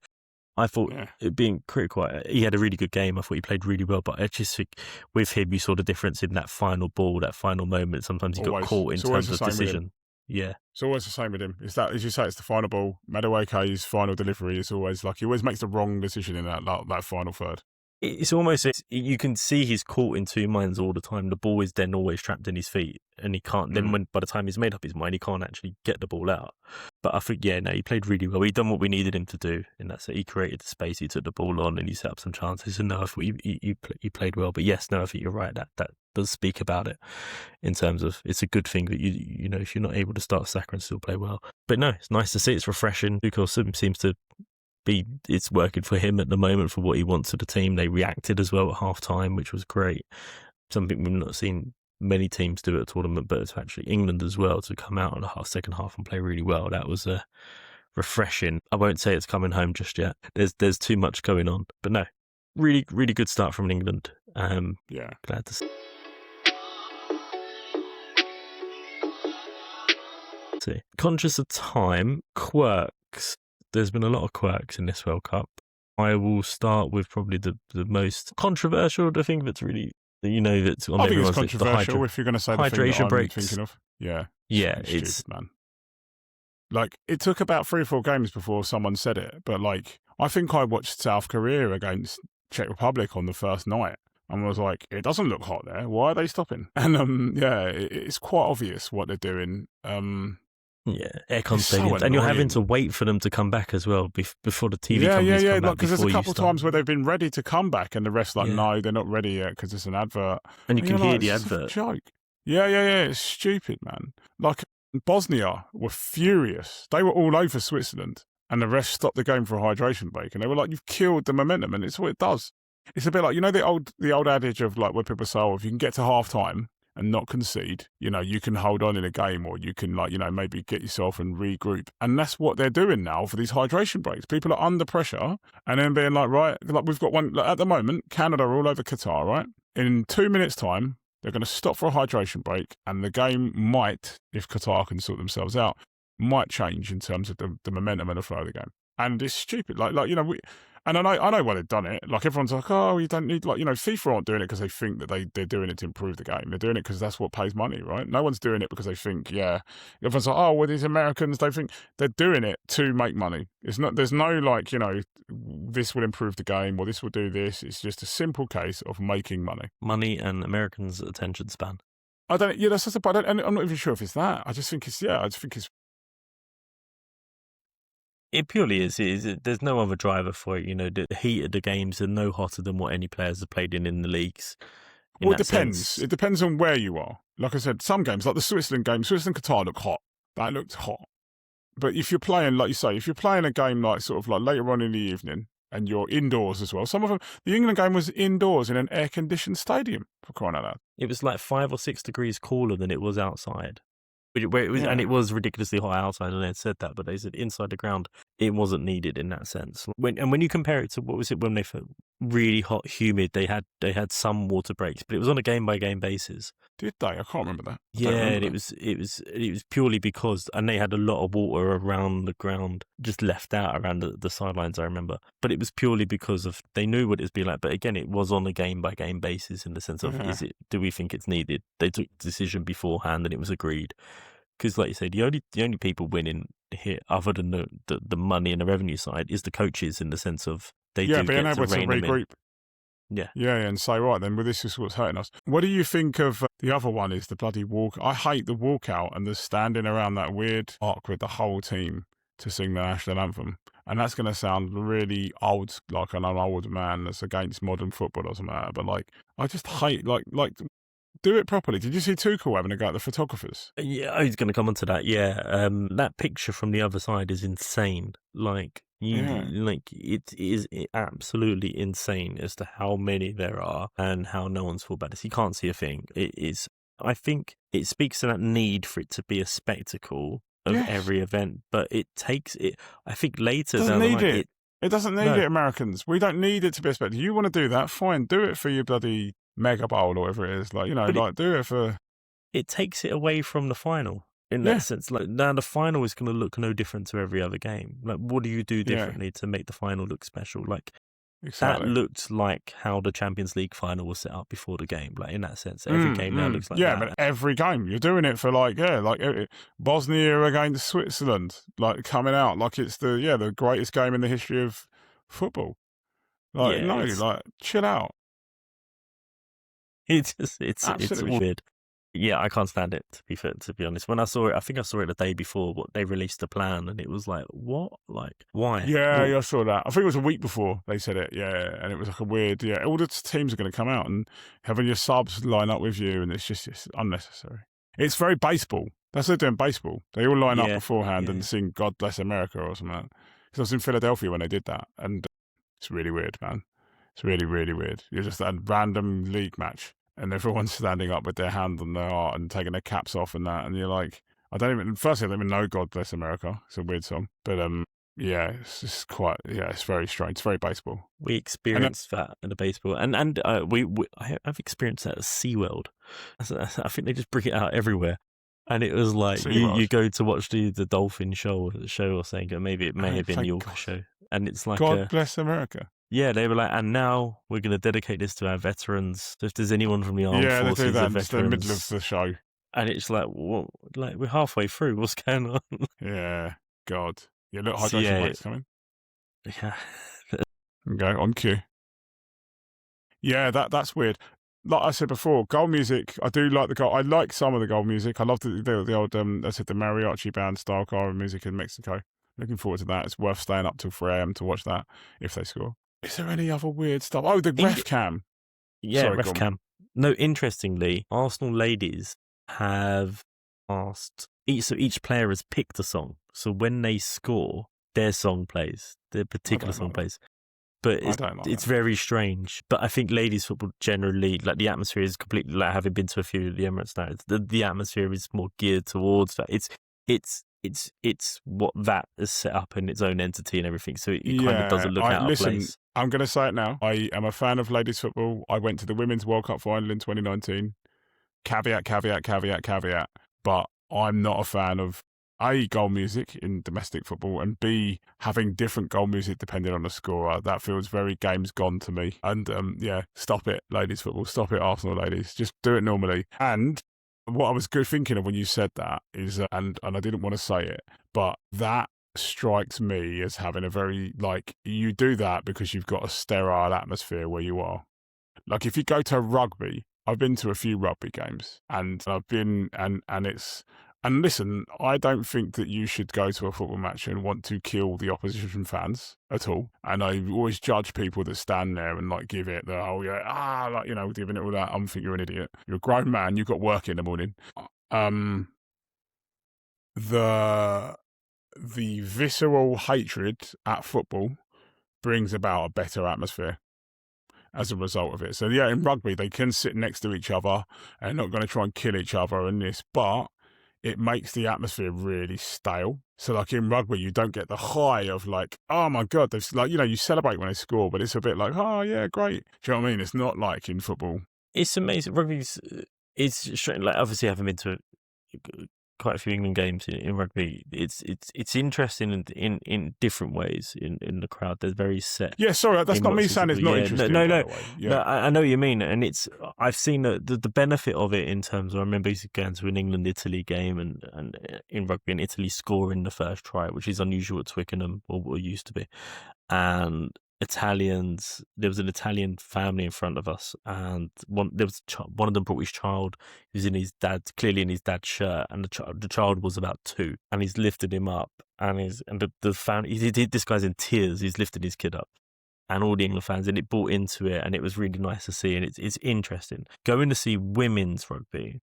I thought it being critical, he had a really good game. I thought he played really well, but I just think with him, you saw the difference in that final ball, that final moment. Sometimes he got caught in terms of decision. Yeah. It's always the same with him. It's that, as you say, it's the final ball. Madueke's final delivery is always like, he always makes the wrong decision in that final third. It's almost, you can see he's caught in two minds all the time. The ball is then always trapped in his feet and he can't, then by the time he's made up his mind, he can't actually get the ball out. But I think, he played really well. He done what we needed him to do in that set. He created the space, he took the ball on and he set up some chances. And no, I thought he played well. But yes, no, I think you're right. That does speak about it in terms of it's a good thing that if you're not able to start Saka and still play well. But no, it's nice to see. It's refreshing because it seems to it's working for him at the moment for what he wants of the team. They reacted as well at half time, which was great. Something we've not seen many teams do at a tournament, but it's actually England as well to come out in the second half and play really well. That was refreshing. I won't say it's coming home just yet. There's too much going on, but no, really, really good start from England. Glad to see. Conscious of time, quirks. There's been a lot of quirks in this World Cup. I will start with probably the most controversial, the thing that's really, that's on everyone's list. I think it's controversial if you're going to say the hydration thing that breaks. I'm thinking of. Yeah. It's stupid, man. Like, it took about 3 or 4 games before someone said it, but like, I think I watched South Korea against Czech Republic on the first night and was like, it doesn't look hot there. Why are they stopping? And it's quite obvious what they're doing. Aircon stadiums, and you're having to wait for them to come back as well before the TV companies come back. Because there's a couple of times where they've been ready to come back, and the rest no, they're not ready yet because it's an advert. And you can hear the advert. It's a joke. Yeah. It's stupid, man. Like Bosnia were furious. They were all over Switzerland, and the rest stopped the game for a hydration break, and they were like, "You've killed the momentum," and it's what it does. It's a bit like the old adage of like where people say, "Oh, if you can get to half time and not concede, you can hold on in a game, or you can maybe get yourself and regroup." And that's what they're doing now for these hydration breaks. People are under pressure and then being like, right, like we've got one at the moment, Canada are all over Qatar, right? In 2 minutes time, they're going to stop for a hydration break and the game might, if Qatar can sort themselves out, might change in terms of the momentum and the flow of the game. And it's stupid. And I know why they've done it. Like, everyone's like, oh, you don't need, FIFA aren't doing it because they think that they're doing it to improve the game. They're doing it because that's what pays money, right? No one's doing it because they think, everyone's like, oh, well, these Americans, they think they're doing it to make money. There's no this will improve the game or this will do this. It's just a simple case of making money. Money and Americans' attention span. I'm not even sure if it's that. I just think it's It purely is. There's no other driver for it. The heat of the games are no hotter than what any players have played in the leagues. Well, it depends. It depends on where you are. Like I said, some games, like the Switzerland game, Switzerland-Qatar looked hot. That looked hot. But if you're playing, like you say, if you're playing a game like sort of like later on in the evening and you're indoors as well, some of them, the England game was indoors in an air-conditioned stadium, for crying out loud. It was like 5 or 6 degrees cooler than it was outside. Where it was, and it was ridiculously hot outside, and they had said that, but they said inside the ground it wasn't needed in that sense. When you compare it to what was it when they felt really hot, humid, they had some water breaks, but it was on a game by game basis. Did they? I can't remember that. And it was purely because, and they had a lot of water around the ground, just left out around the sidelines. I remember, but it was purely because of they knew what it'd be like. But again, it was on a game by game basis in the sense of do we think it's needed? They took the decision beforehand, and it was agreed. Because, like you say, the only people winning here, other than the money and the revenue side, is the coaches in the sense of they do being get able to to rein them in. regroup. Yeah, and say, right then, well, this is what's hurting us. What do you think of the other one? Is the bloody walk? I hate the walkout and the standing around that weird arc with the whole team to sing the national anthem. And that's going to sound really old, like an old man that's against modern football or something like that. But like, I just hate like. Do it properly. Did you see Tuchel having a go at the photographers? Yeah, I was going to come on to that. Yeah, that picture from the other side is insane. Like it is absolutely insane as to how many there are and how no one's thought about this. You can't see a thing. It is. I think it speaks to that need for it to be a spectacle of every event, but it takes it. I think later doesn't down the need line, it doesn't need it, Americans. We don't need it to be a spectacle. You want to do that? Fine, do it for your bloody Mega Bowl or whatever it is, do it for. It takes it away from the final in that sense. Like now, the final is going to look no different to every other game. Like, what do you do differently to make the final look special? Like that looked like how the Champions League final was set up before the game. Like in that sense, every game now looks like that. But every game you're doing it for Bosnia against Switzerland, like coming out like it's the greatest game in the history of football. Chill out. It's weird. Yeah, I can't stand it, to be honest. When I saw it, I think I saw it the day before they released the plan, and it was like, what? Like, why? Yeah, I saw that. I think it was a week before they said it, and it was like a weird, all the teams are going to come out and having your subs line up with you, and it's unnecessary. It's very baseball. That's what they're doing baseball. They all line up beforehand and sing God Bless America or something like that. Because I was in Philadelphia when they did that, and it's really weird, man. It's really, really weird. You're just at a random league match and everyone's standing up with their hand on their heart and taking their caps off and that. And you're like, I don't even know God Bless America. It's a weird song. But it's just quite, it's very strange. It's very baseball. We experienced that in the baseball. And I've experienced that at SeaWorld. I think they just bring it out everywhere. And it was like, you go to watch the dolphin show or something, or maybe it may have been your show. And it's like God Bless America. Yeah, they were like, and now we're going to dedicate this to our veterans. So if there's anyone from the armed forces, they do that. It's the middle of the show, and it's like, what? Like we're halfway through. What's going on? Yeah, God. Yeah, look, hydration rate's coming. Yeah. Okay, on cue. Yeah, that's weird. Like I said before, goal music. I do like the goal. I like some of the goal music. I love the old the mariachi band style car music in Mexico. Looking forward to that. It's worth staying up till 3 a.m. to watch that if they score. Is there any other weird stuff? Oh, the ref cam. Yeah, ref cam. No, interestingly, Arsenal ladies have asked each player has picked a song. So when they score, their song plays, their particular song plays. But it's very strange. But I think ladies football generally, like the atmosphere is completely, like having been to a few of the Emirates now, the atmosphere is more geared towards that. It's what that is set up in its own entity and everything. So it kind of doesn't look out of place. I'm going to say it now. I am a fan of ladies football. I went to the Women's World Cup final in 2019. Caveat. But I'm not a fan of A, goal music in domestic football, and B, having different goal music depending on the scorer. That feels very games gone to me. And stop it, ladies football. Stop it, Arsenal ladies. Just do it normally. And what I was thinking of when you said that is, and I didn't want to say it, but that strikes me as having a very, you do that because you've got a sterile atmosphere where you are. Like if you go to rugby, I've been to a few rugby games and I've been, and it's And listen, I don't think that you should go to a football match and want to kill the opposition fans at all. And I always judge people that stand there and like give it the giving it all that. I think you're an idiot. You're a grown man. You've got work in the morning. The visceral hatred at football brings about a better atmosphere as a result of it. So yeah, in rugby they can sit next to each other and not going to try and kill each other and this, but it makes the atmosphere really stale. So like in rugby, you don't get the high of like, oh my God, there's like, you celebrate when they score, but it's a bit like, oh yeah, great. Do you know what I mean? It's not like in football. It's amazing. Rugby's, it's strange. Like obviously having been to quite a few England games in rugby, it's interesting in different ways in the crowd. They're very set. Yeah, sorry, that's not me saying it's not interesting. No. Yeah. No, I know what you mean, and I've seen the benefit of it in terms of, I remember going to an England-Italy game and in rugby, and Italy scoring the first try, which is unusual at Twickenham, or used to be, and Italians, there was an Italian family in front of us, and one of them brought his child. He was clearly in his dad's shirt, and the child was about 2, and he's lifted him up, and the family, this guy's in tears. He's lifted his kid up, and all the England fans, and it brought into it, and it was really nice to see, and it's interesting going to see women's rugby.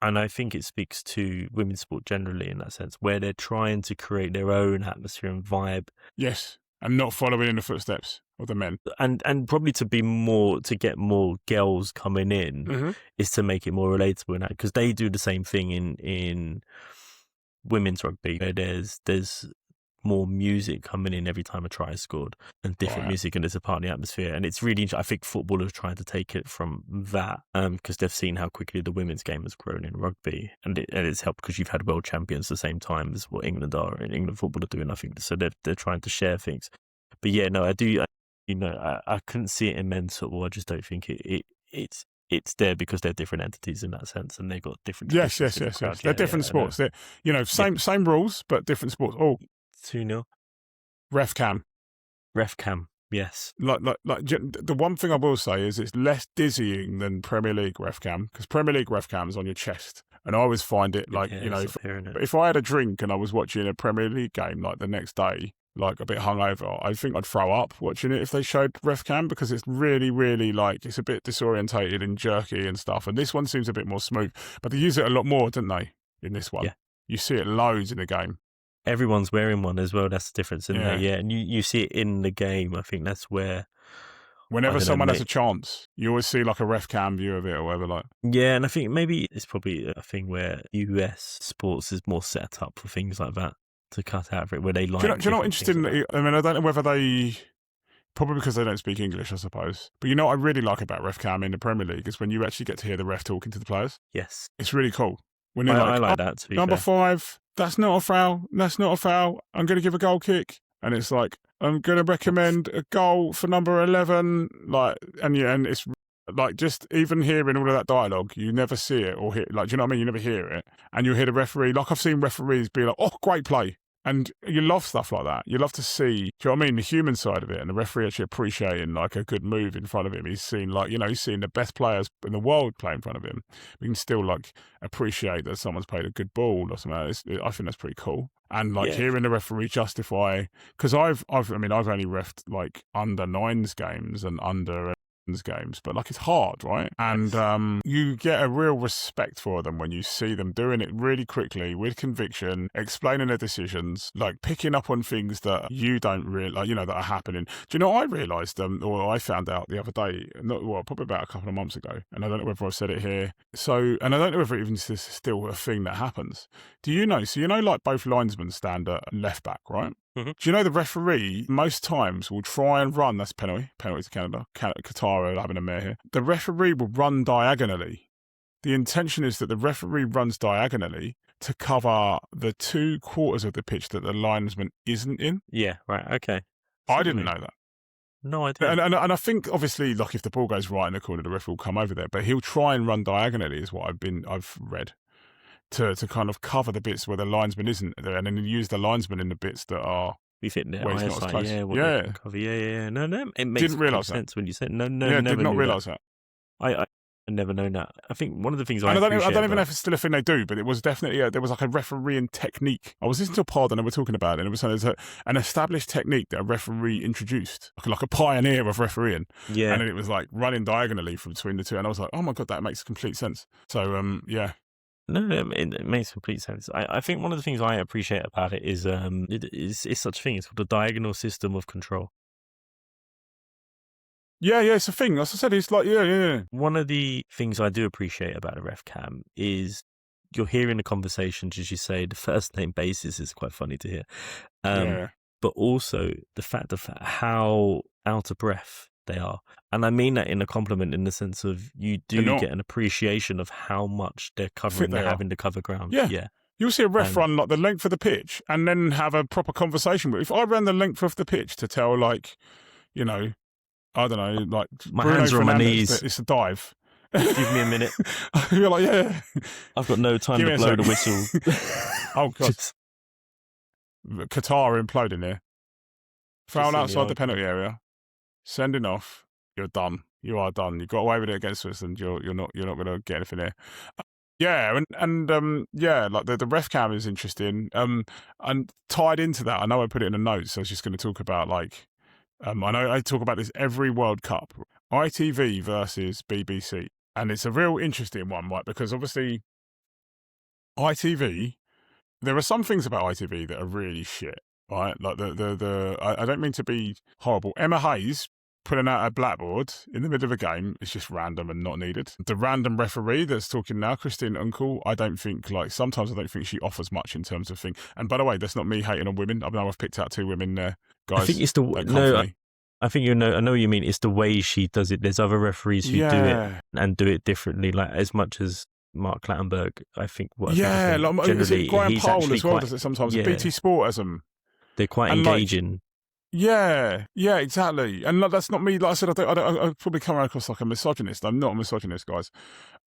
And I think it speaks to women's sport generally in that sense, where they're trying to create their own atmosphere and vibe. Yes. And not following in the footsteps of the men. And probably to get more girls coming in is to make it more relatable, because they do the same thing in women's rugby, where there's more music coming in every time a try is scored, and different music, and there's a party atmosphere. And it's really, I think footballers are trying to take it from that, because they've seen how quickly the women's game has grown in rugby, and it's helped because you've had world champions the same time as what England are, and England football are doing. I think so they're trying to share things. But yeah, no, I do. I couldn't see it in men's football. I just don't think it's there because they're different entities in that sense, and they've got different. Yes. They're different sports. They're same rules, but different sports. Oh, 2-0. Ref cam. Yes. Like the one thing I will say is it's less dizzying than Premier League ref cam, because Premier League ref cam is on your chest, and I always find it like if I had a drink and I was watching a Premier League game like the next day, like a bit hungover, I think I'd throw up watching it if they showed ref cam, because it's really, really like, it's a bit disorientated and jerky and stuff. And this one seems a bit more smooth, but they use it a lot more, don't they? In this one, You see it loads in the game. Everyone's wearing one as well. That's the difference, isn't there? Yeah, and you see it in the game. I think that's where. Whenever someone has a chance, you always see like a ref cam view of it or whatever. Like, yeah, and I think maybe it's probably a thing where US sports is more set up for things like that, to cut out of it, where they like. Do you know what interesting? I mean, I don't know whether they. Probably because they don't speak English, I suppose. But you know what I really like about ref cam in the Premier League is when you actually get to hear the ref talking to the players. Yes, it's really cool. When I like that. To be number fair. 5, that's not a foul. That's not a foul. I'm going to give a goal kick, and it's like, I'm going to recommend a goal for number 11. Like, and it's like, just even hearing all of that dialogue, you never see it or hear. Like, do you know what I mean? You never hear it, and you hear the referee. Like, I've seen referees be like, "Oh, great play." And you love stuff like that. You love to see, do you know what I mean, the human side of it, and the referee actually appreciating like a good move in front of him. He's seen he's seen the best players in the world play in front of him. We can still like appreciate that someone's played a good ball or something. I think that's pretty cool. And like hearing the referee justify, because I've only refed like under 9s games and under games, but like, it's hard, right? And you get a real respect for them when you see them doing it really quickly with conviction, explaining their decisions, like picking up on things that you don't realize, that are happening. Do you know what I realized, or I found out the other day, probably about a couple of months ago, and I don't know whether I've said it here. So, and I don't know whether even this is still a thing that happens. Do you know? So, like both linesmen stand at left back, right? Mm-hmm. Do you know the referee most times will try and run, that's penalty to Canada, Qatar are having a mare here. The referee will run diagonally. The intention is that the referee runs diagonally to cover the 2 quarters of the pitch that the linesman isn't in. Yeah, right, okay. I didn't know that. No idea. And I think, obviously, like if the ball goes right in the corner, the referee will come over there, but he'll try and run diagonally is what I've read. To kind of cover the bits where the linesman isn't there, and then use the linesman in the bits that are we fit there. Where he's not as close. Cover. Yeah. No, it makes didn't realise sense when you said no. Yeah, never did not realise that. I never known that. I think one of the things And I don't even know about- if it's still a thing they do, but it was definitely there was like a refereeing technique. I was listening to a pod and they were talking about it, and it was saying there's an established technique that a referee introduced, like a pioneer of refereeing. Yeah. And then it was like running diagonally from between the two, and I was like, oh my god, that makes complete sense. So yeah. No, it makes complete sense. I think one of the things I appreciate about it is it's such a thing. It's called the diagonal system of control. Yeah, it's a thing. As I said, it's like, yeah. One of the things I do appreciate about a ref cam is you're hearing the conversations, as you say, the first name basis is quite funny to hear. Yeah. But also the fact of how out of breath they are. And I mean that in a compliment, in the sense of you do They're not. get an appreciation of how much they're covering, they they're are. having to cover ground. Yeah. You'll see a ref run like the length of the pitch and then have a proper conversation. But if I ran the length of the pitch to tell, like, you know, I don't know, like My Bruno hands are on my Fernandes knees. that it's a dive. Give me a minute. You're like, yeah. I've got no time Give to me a blow the sec. whistle. Oh, God. Just- Qatar imploding here. Foul in the outside the argument. penalty area. Sending off. You're done. You are done. You got away with it against Switzerland. You're not going to get anything here. Yeah, and yeah, like the ref cam is interesting. And tied into that, I know I put it in the notes. I was just going to talk about like, I know I talk about this every World Cup, ITV versus BBC, and it's a real interesting one, right? Because obviously, ITV, there are some things about ITV that are really shit, right? Like I don't mean to be horrible. Emma Hayes putting out a blackboard in the middle of a game is just random and not needed. The random referee that's talking now, Christine Uncle, sometimes I don't think she offers much in terms of thing. And by the way, that's not me hating on women. I know I've picked out 2 women there, guys. I think it's the that come no. for me. I think I know what you mean. It's the way she does it. There's other referees who do it and do it differently. Like as much as Mark Clattenburg, I think. Like, is generally it Graham he's Powell actually as well? quite, Does it sometimes? yeah. BT Sport has them. They're quite And, like, engaging. Yeah, exactly. And that's not me. Like I said, I probably come across like a misogynist. I'm not a misogynist, guys.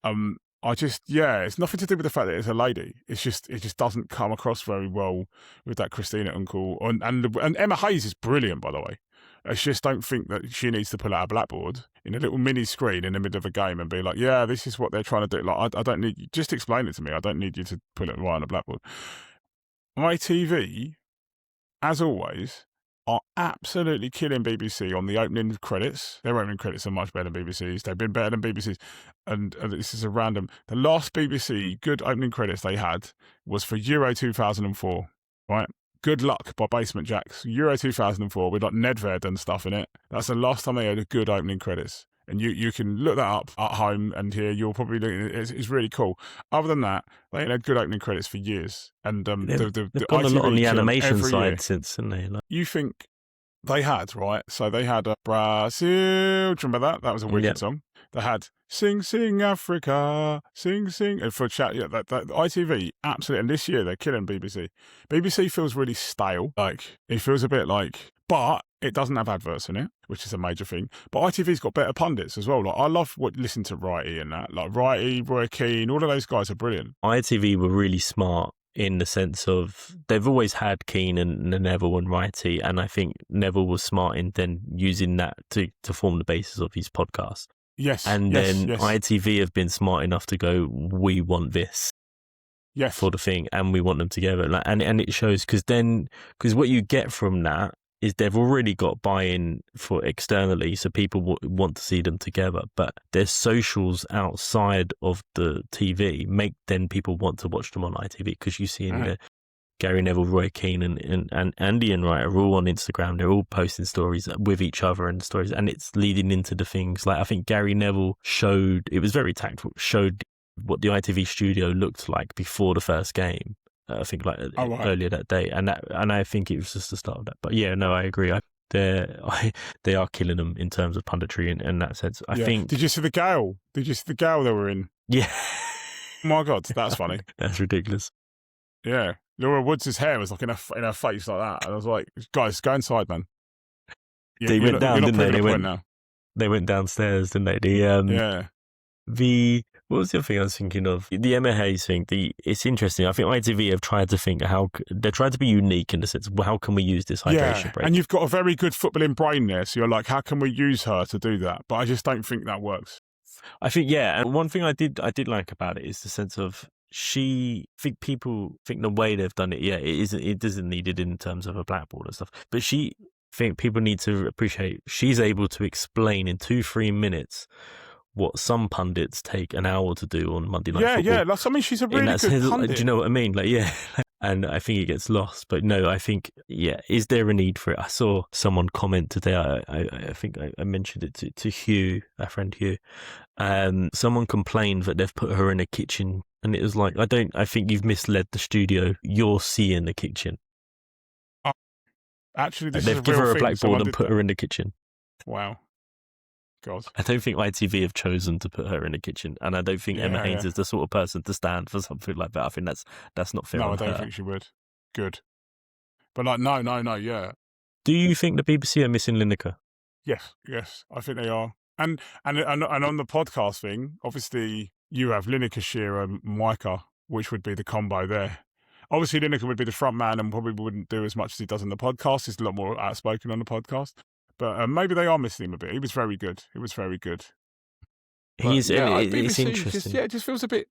It's nothing to do with the fact that it's a lady. It just doesn't come across very well with that Christina Uncle. And Emma Hayes is brilliant, by the way. I just don't think that she needs to pull out a blackboard in a little mini screen in the middle of a game and be like, yeah, this is what they're trying to do. Like, I don't need, just explain it to me. I don't need you to put it right on a blackboard. ITV, as always, are absolutely killing BBC on the opening credits. Their opening credits are much better than BBC's. They've been better than BBC's. And this is a random. The last BBC good opening credits they had was for Euro 2004, right? Good Luck by Basement Jacks. Euro 2004 with like Nedved and stuff in it. That's the last time they had a good opening credits. And you can look that up at home and here you'll probably look. It's really cool. Other than that, they ain't had good opening credits for years. And They've the gone a lot ITV on the kill 'em animation every side year. since, haven't they? Like, You think they had, right? So they had Brazil. Do you remember that? That was a wicked Yep. song. They had Sing Sing Africa, Sing Sing. And for chat, yeah, that ITV, absolutely. And this year they're killing BBC. BBC feels really stale. Like, it feels a bit like, but it doesn't have adverts in it, which is a major thing. But ITV's got better pundits as well. Like, I love listening to Righty and that. Like, Righty, Roy Keane, all of those guys are brilliant. ITV were really smart in the sense of they've always had Keane and Neville and Righty, and I think Neville was smart in then using that to form the basis of his podcast. Yes. And yes, then yes, ITV have been smart enough to go, we want this yes. for the thing, and we want them together. Like, and it shows because what you get from that is they've already got buy-in for externally, so people want to see them together. But their socials outside of the TV make then people want to watch them on ITV because you see in the Gary Neville, Roy Keane, and Andy and Wright are all on Instagram. They're all posting stories with each other and stories, and it's leading into the things like I think Gary Neville showed. It was very tactful. Showed what the ITV studio looked like before the first game. I think earlier that day, and I think it was just the start of that. But yeah, no, I agree. They are killing them in terms of punditry in that sense. I think. Did you see the Gale? Did you see the Gale they were in? Yeah. Oh my God, that's funny. That's ridiculous. Yeah, Laura Woods' hair was like in her face like that, and I was like, "Guys, go inside, man." Yeah, They went down, didn't they? Now. They went downstairs, didn't they? What was the other thing I was thinking of? The Emma Hayes thing. It's interesting. I think ITV have tried to think they're trying to be unique in the sense, well, how can we use this hydration break? And you've got a very good footballing brain there, so you're like, how can we use her to do that? But I just don't think that works. I think, yeah, and one thing I did like about it is the sense of people think the way they've done it, it isn't needed in terms of a blackboard and stuff, but think people need to appreciate she's able to explain in 2-3 minutes what some pundits take an hour to do on Monday Night Football. Yeah. Like, I mean, she's a really good sense, pundit. do you know what I mean? Like, yeah. And I think it gets lost. But no, I think, is there a need for it? I saw someone comment today, I think I mentioned it to Hugh, our friend Hugh. Someone complained that they've put her in a kitchen, and it was like, I think you've misled the studio. You're seeing the kitchen. Actually, this They've is a given real her a thing. blackboard Someone and did put that. her in the kitchen. Wow. God. I don't think ITV have chosen to put her in the kitchen, and I don't think Emma Haynes is the sort of person to stand for something like that. I think that's not fair. No, on I don't her. think she would. Good. But like, no, yeah. Do you think the BBC are missing Lineker? Yes, I think they are. And on the podcast thing, obviously you have Lineker, Shearer, Micah, which would be the combo there. Obviously Lineker would be the front man and probably wouldn't do as much as he does on the podcast. He's a lot more outspoken on the podcast. But maybe they are missing him a bit. He was very good. But, It's BBC interesting. it just feels a bit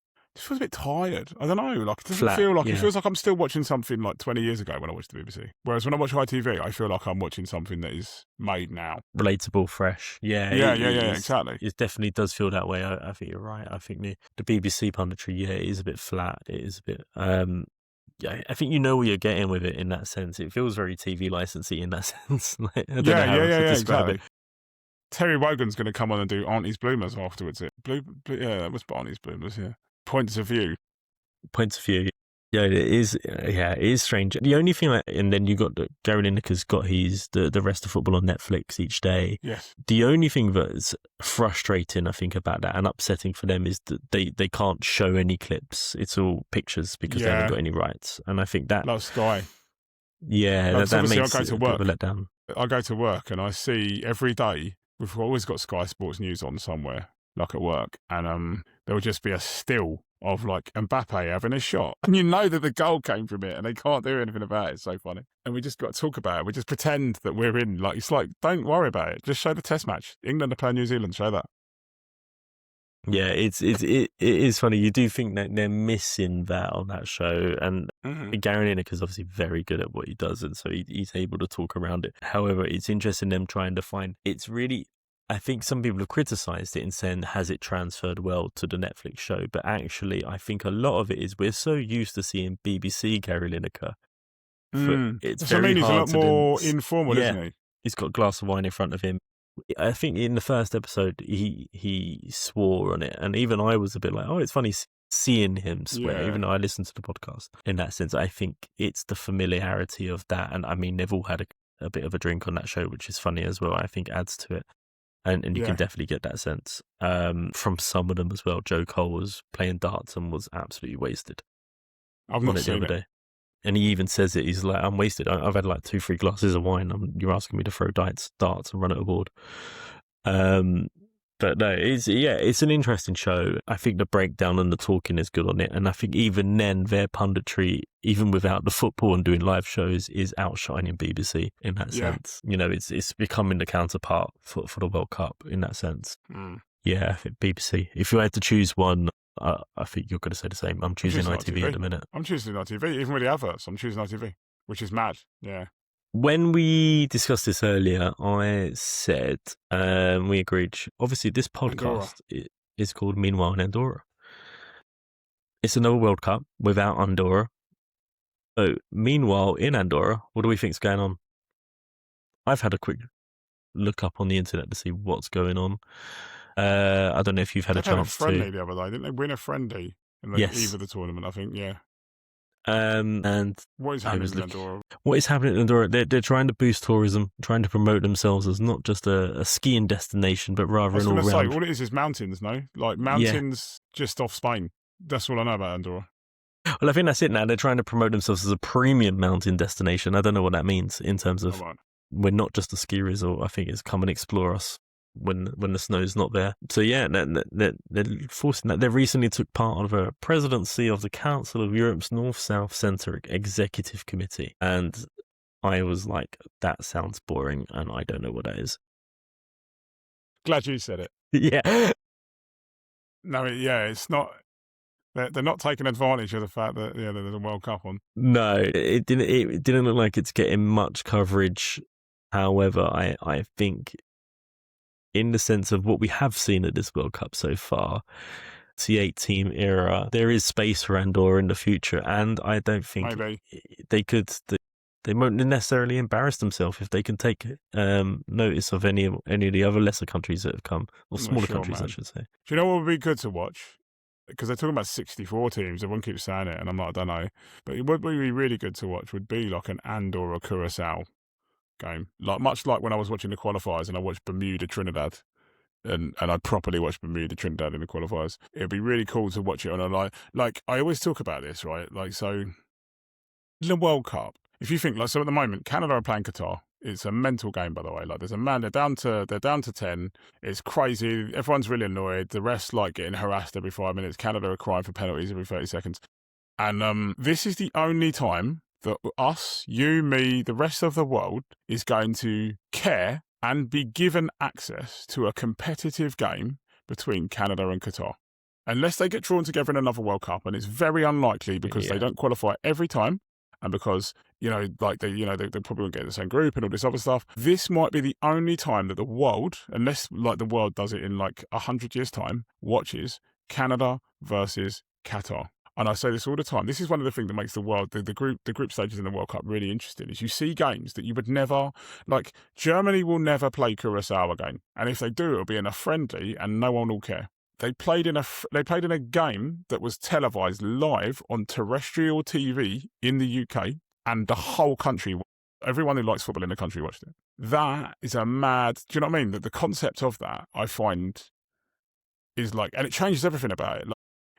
tired. I don't know. Like, it doesn't Flat, feel like yeah. It feels like I'm still watching something like 20 years ago when I watched the BBC. Whereas when I watch ITV, I feel like I'm watching something that is made now. Relatable, fresh. Yeah, Exactly. It definitely does feel that way. I think you're right. I think the BBC punditry, it is a bit flat. It is a bit. I think you know what you're getting with it in that sense. It feels very TV licensey in that sense. Like, I don't know how else to describe exactly. it. Terry Wogan's going to come on and do Auntie's Bloomers afterwards. That was Auntie's Bloomers. Yeah, points of view. Points of view. Yeah, it is. Yeah, it is strange. The only thing, and then you got Gary Lineker's got the rest of football on Netflix each day. Yes. The only thing that's frustrating, I think, about that and upsetting for them is that they can't show any clips. It's all pictures because they haven't got any rights. And I think that like Sky. Yeah, Like, that obviously makes I go it to a bit of a work. letdown. I go to work and I see every day, we've always got Sky Sports News on somewhere, like at work, and there will just be a still of like Mbappe having a shot. And you know that the goal came from it and they can't do anything about it. It's so funny. And we just got to talk about it. We just pretend that we're in, like, it's like, don't worry about it. Just show the test match. England are playing New Zealand, show that. Yeah, it is funny. You do think that they're missing that on that show, and Gary Lineker's obviously very good at what he does, and so he's able to talk around it. However, it's interesting them trying to find. It's really, I think some people have criticised it in saying, has it transferred well to the Netflix show? But actually, I think a lot of it is we're so used to seeing BBC Gary Lineker. It's very he's a hard lot more informal, isn't he? He's got a glass of wine in front of him. I think in the first episode he swore on it, and even I was a bit like, oh, it's funny seeing him swear, even though I listened to the podcast. In that sense, I think it's the familiarity of that, and I mean, they've all had a bit of a drink on that show, which is funny as well. I think adds to it, and you can definitely get that sense from some of them as well. Joe Cole was playing darts and was absolutely wasted. I've not seen it. Day. And he even says it. He's like, I'm wasted. I've had like 2-3 glasses of wine. You're asking me to throw darts and run it aboard. But no, it's an interesting show. I think the breakdown and the talking is good on it. And I think even then, their punditry, even without the football and doing live shows, is outshining BBC in that sense. You know, it's becoming the counterpart for the World Cup in that sense. Yeah, I think BBC. If you had to choose one, I think you're going to say the same. I'm choosing ITV at the minute. I'm choosing ITV, even with the adverts. I'm choosing ITV, which is mad. Yeah. When we discussed this earlier, I said we agreed. Obviously, this podcast is called Meanwhile in Andorra. It's another World Cup without Andorra. So, meanwhile in Andorra, what do we think's going on? I've had a quick look up on the internet to see what's going on. I don't know if you've had a chance to. They had a friendly the other day, didn't they? Win a friendly in the eve of the tournament, I think. Yeah. And what is happening in Andorra? What is happening in Andorra? They're trying to boost tourism, trying to promote themselves as not just a skiing destination, but rather an all-round. I was going to say, all it is mountains, no? Like mountains just off Spain. That's all I know about Andorra. Well, I think that's it now. They're trying to promote themselves as a premium mountain destination. I don't know what that means in terms of we're not just a ski resort. I think it's come and explore us when the snow's not there. So yeah, they're forcing that. They recently took part of a presidency of the Council of Europe's North-South Centre Executive Committee. And I was like, that sounds boring and I don't know what that is. Glad you said it. Yeah. No, it's not. They're not taking advantage of the fact that there's a World Cup on. No, it didn't. It didn't look like it's getting much coverage. However, I think, in the sense of what we have seen at this World Cup so far, the 8-team era, there is space for Andorra in the future, and I don't think Maybe. they could. They won't necessarily embarrass themselves if they can take notice of any of the other lesser countries that have come, or I'm not smaller sure, countries, I man. should say. Do you know what would be good to watch? Because they're talking about 64 teams. Everyone keeps saying it, and I'm like, I don't know. But what would be really good to watch would be like an Andorra Curacao game, much like when I was watching the qualifiers and I watched Bermuda Trinidad. And I properly watched Bermuda Trinidad in the qualifiers. It'd be really cool to watch it on a like I always talk about this, right? Like, so the World Cup, if you think, like, so at the moment Canada are playing Qatar. It's a mental game, by the way. Like, they're down to 10. It's crazy. Everyone's really annoyed. The refs like getting harassed every 5 minutes. Canada are crying for penalties every 30 seconds. And this is the only time that us, you, me, the rest of the world is going to care and be given access to a competitive game between Canada and Qatar. Unless they get drawn together in another World Cup, and it's very unlikely because they don't qualify every time, and because, they probably won't get in the same group and all this other stuff. This might be the only time that the world, unless like the world does it in like 100 years' time, watches Canada versus Qatar. And I say this all the time. This is one of the things that makes the world, the group stages in the World Cup really interesting, is you see games that you would never, like, Germany will never play Curacao again. And if they do, it'll be in a friendly and no one will care. They played in a game that was televised live on terrestrial TV in the UK, and the whole country, everyone who likes football in the country watched it. That is a mad, do you know what I mean? That the concept of that, I find, is like, and it changes everything about it.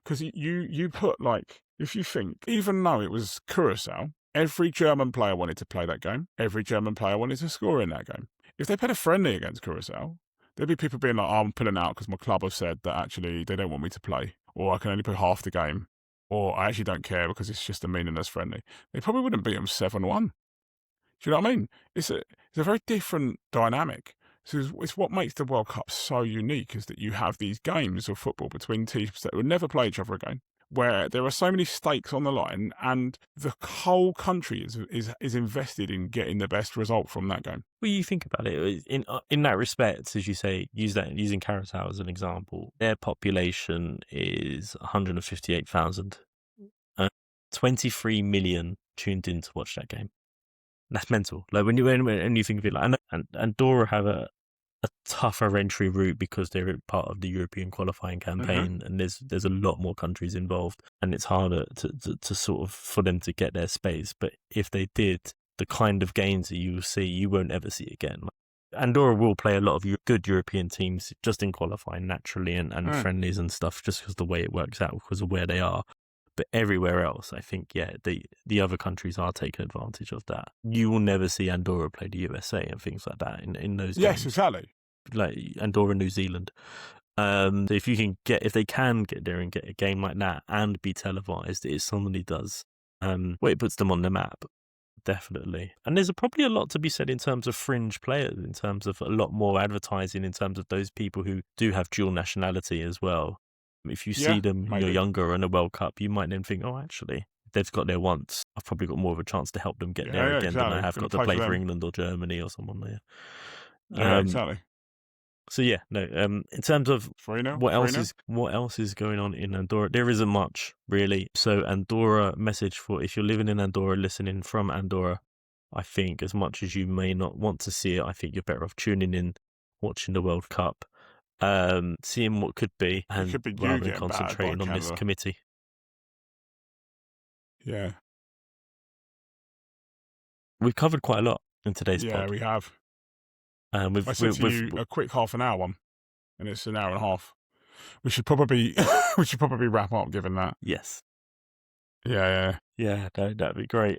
Because you put, like, if you think, even though it was Curacao, every German player wanted to play that game. Every German player wanted to score in that game. If they played a friendly against Curacao, there'd be people being like, I'm pulling out because my club have said that actually they don't want me to play, or I can only play half the game, or I actually don't care because it's just a meaningless friendly. They probably wouldn't beat them 7-1. Do you know what I mean? It's a very different dynamic. So it's what makes the World Cup so unique, is that you have these games of football between teams that would never play each other again, where there are so many stakes on the line, and the whole country is invested in getting the best result from that game. Well, you think about it in that respect, as you say, using Curacao as an example. Their population is 158,000. 23 million tuned in to watch that game. That's mental. Like, when you think of it, like, and Andorra have a tougher entry route because they're part of the European qualifying campaign, and there's a lot more countries involved, and it's harder to sort of for them to get their space. But if they did, the kind of games that you will see, you won't ever see again. Andorra will play a lot of good European teams just in qualifying naturally and friendlies and stuff, just because the way it works out, because of where they are. But everywhere else, I think, the other countries are taking advantage of that. You will never see Andorra play the USA and things like that in those games. Yes, exactly. Like Andorra, New Zealand. So if they can get there and get a game like that and be televised, it suddenly does. It puts them on the map, definitely. And there's probably a lot to be said in terms of fringe players, in terms of a lot more advertising, in terms of those people who do have dual nationality as well. If you see them when you're younger in a World Cup, you might then think, oh, actually, they've got there once. I've probably got more of a chance to help them get there again than I have got to play for England or Germany or someone there. Yeah, exactly. So in terms of what else is going on in Andorra, there isn't much really. So Andorra, message for if you're living in Andorra, listening from Andorra, I think as much as you may not want to see it, I think you're better off tuning in, watching the World Cup, seeing what could be, and rather than concentrating on this committee. Yeah, we've covered quite a lot in today's pod. Yeah, we have. I said to you a quick half an hour one, and it's an hour and a half. We should probably wrap up, given that. Yes. Yeah. That'd be great.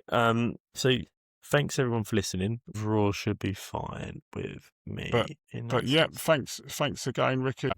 So thanks everyone for listening. Raw should be fine with me. But yeah, thanks again, Ricky.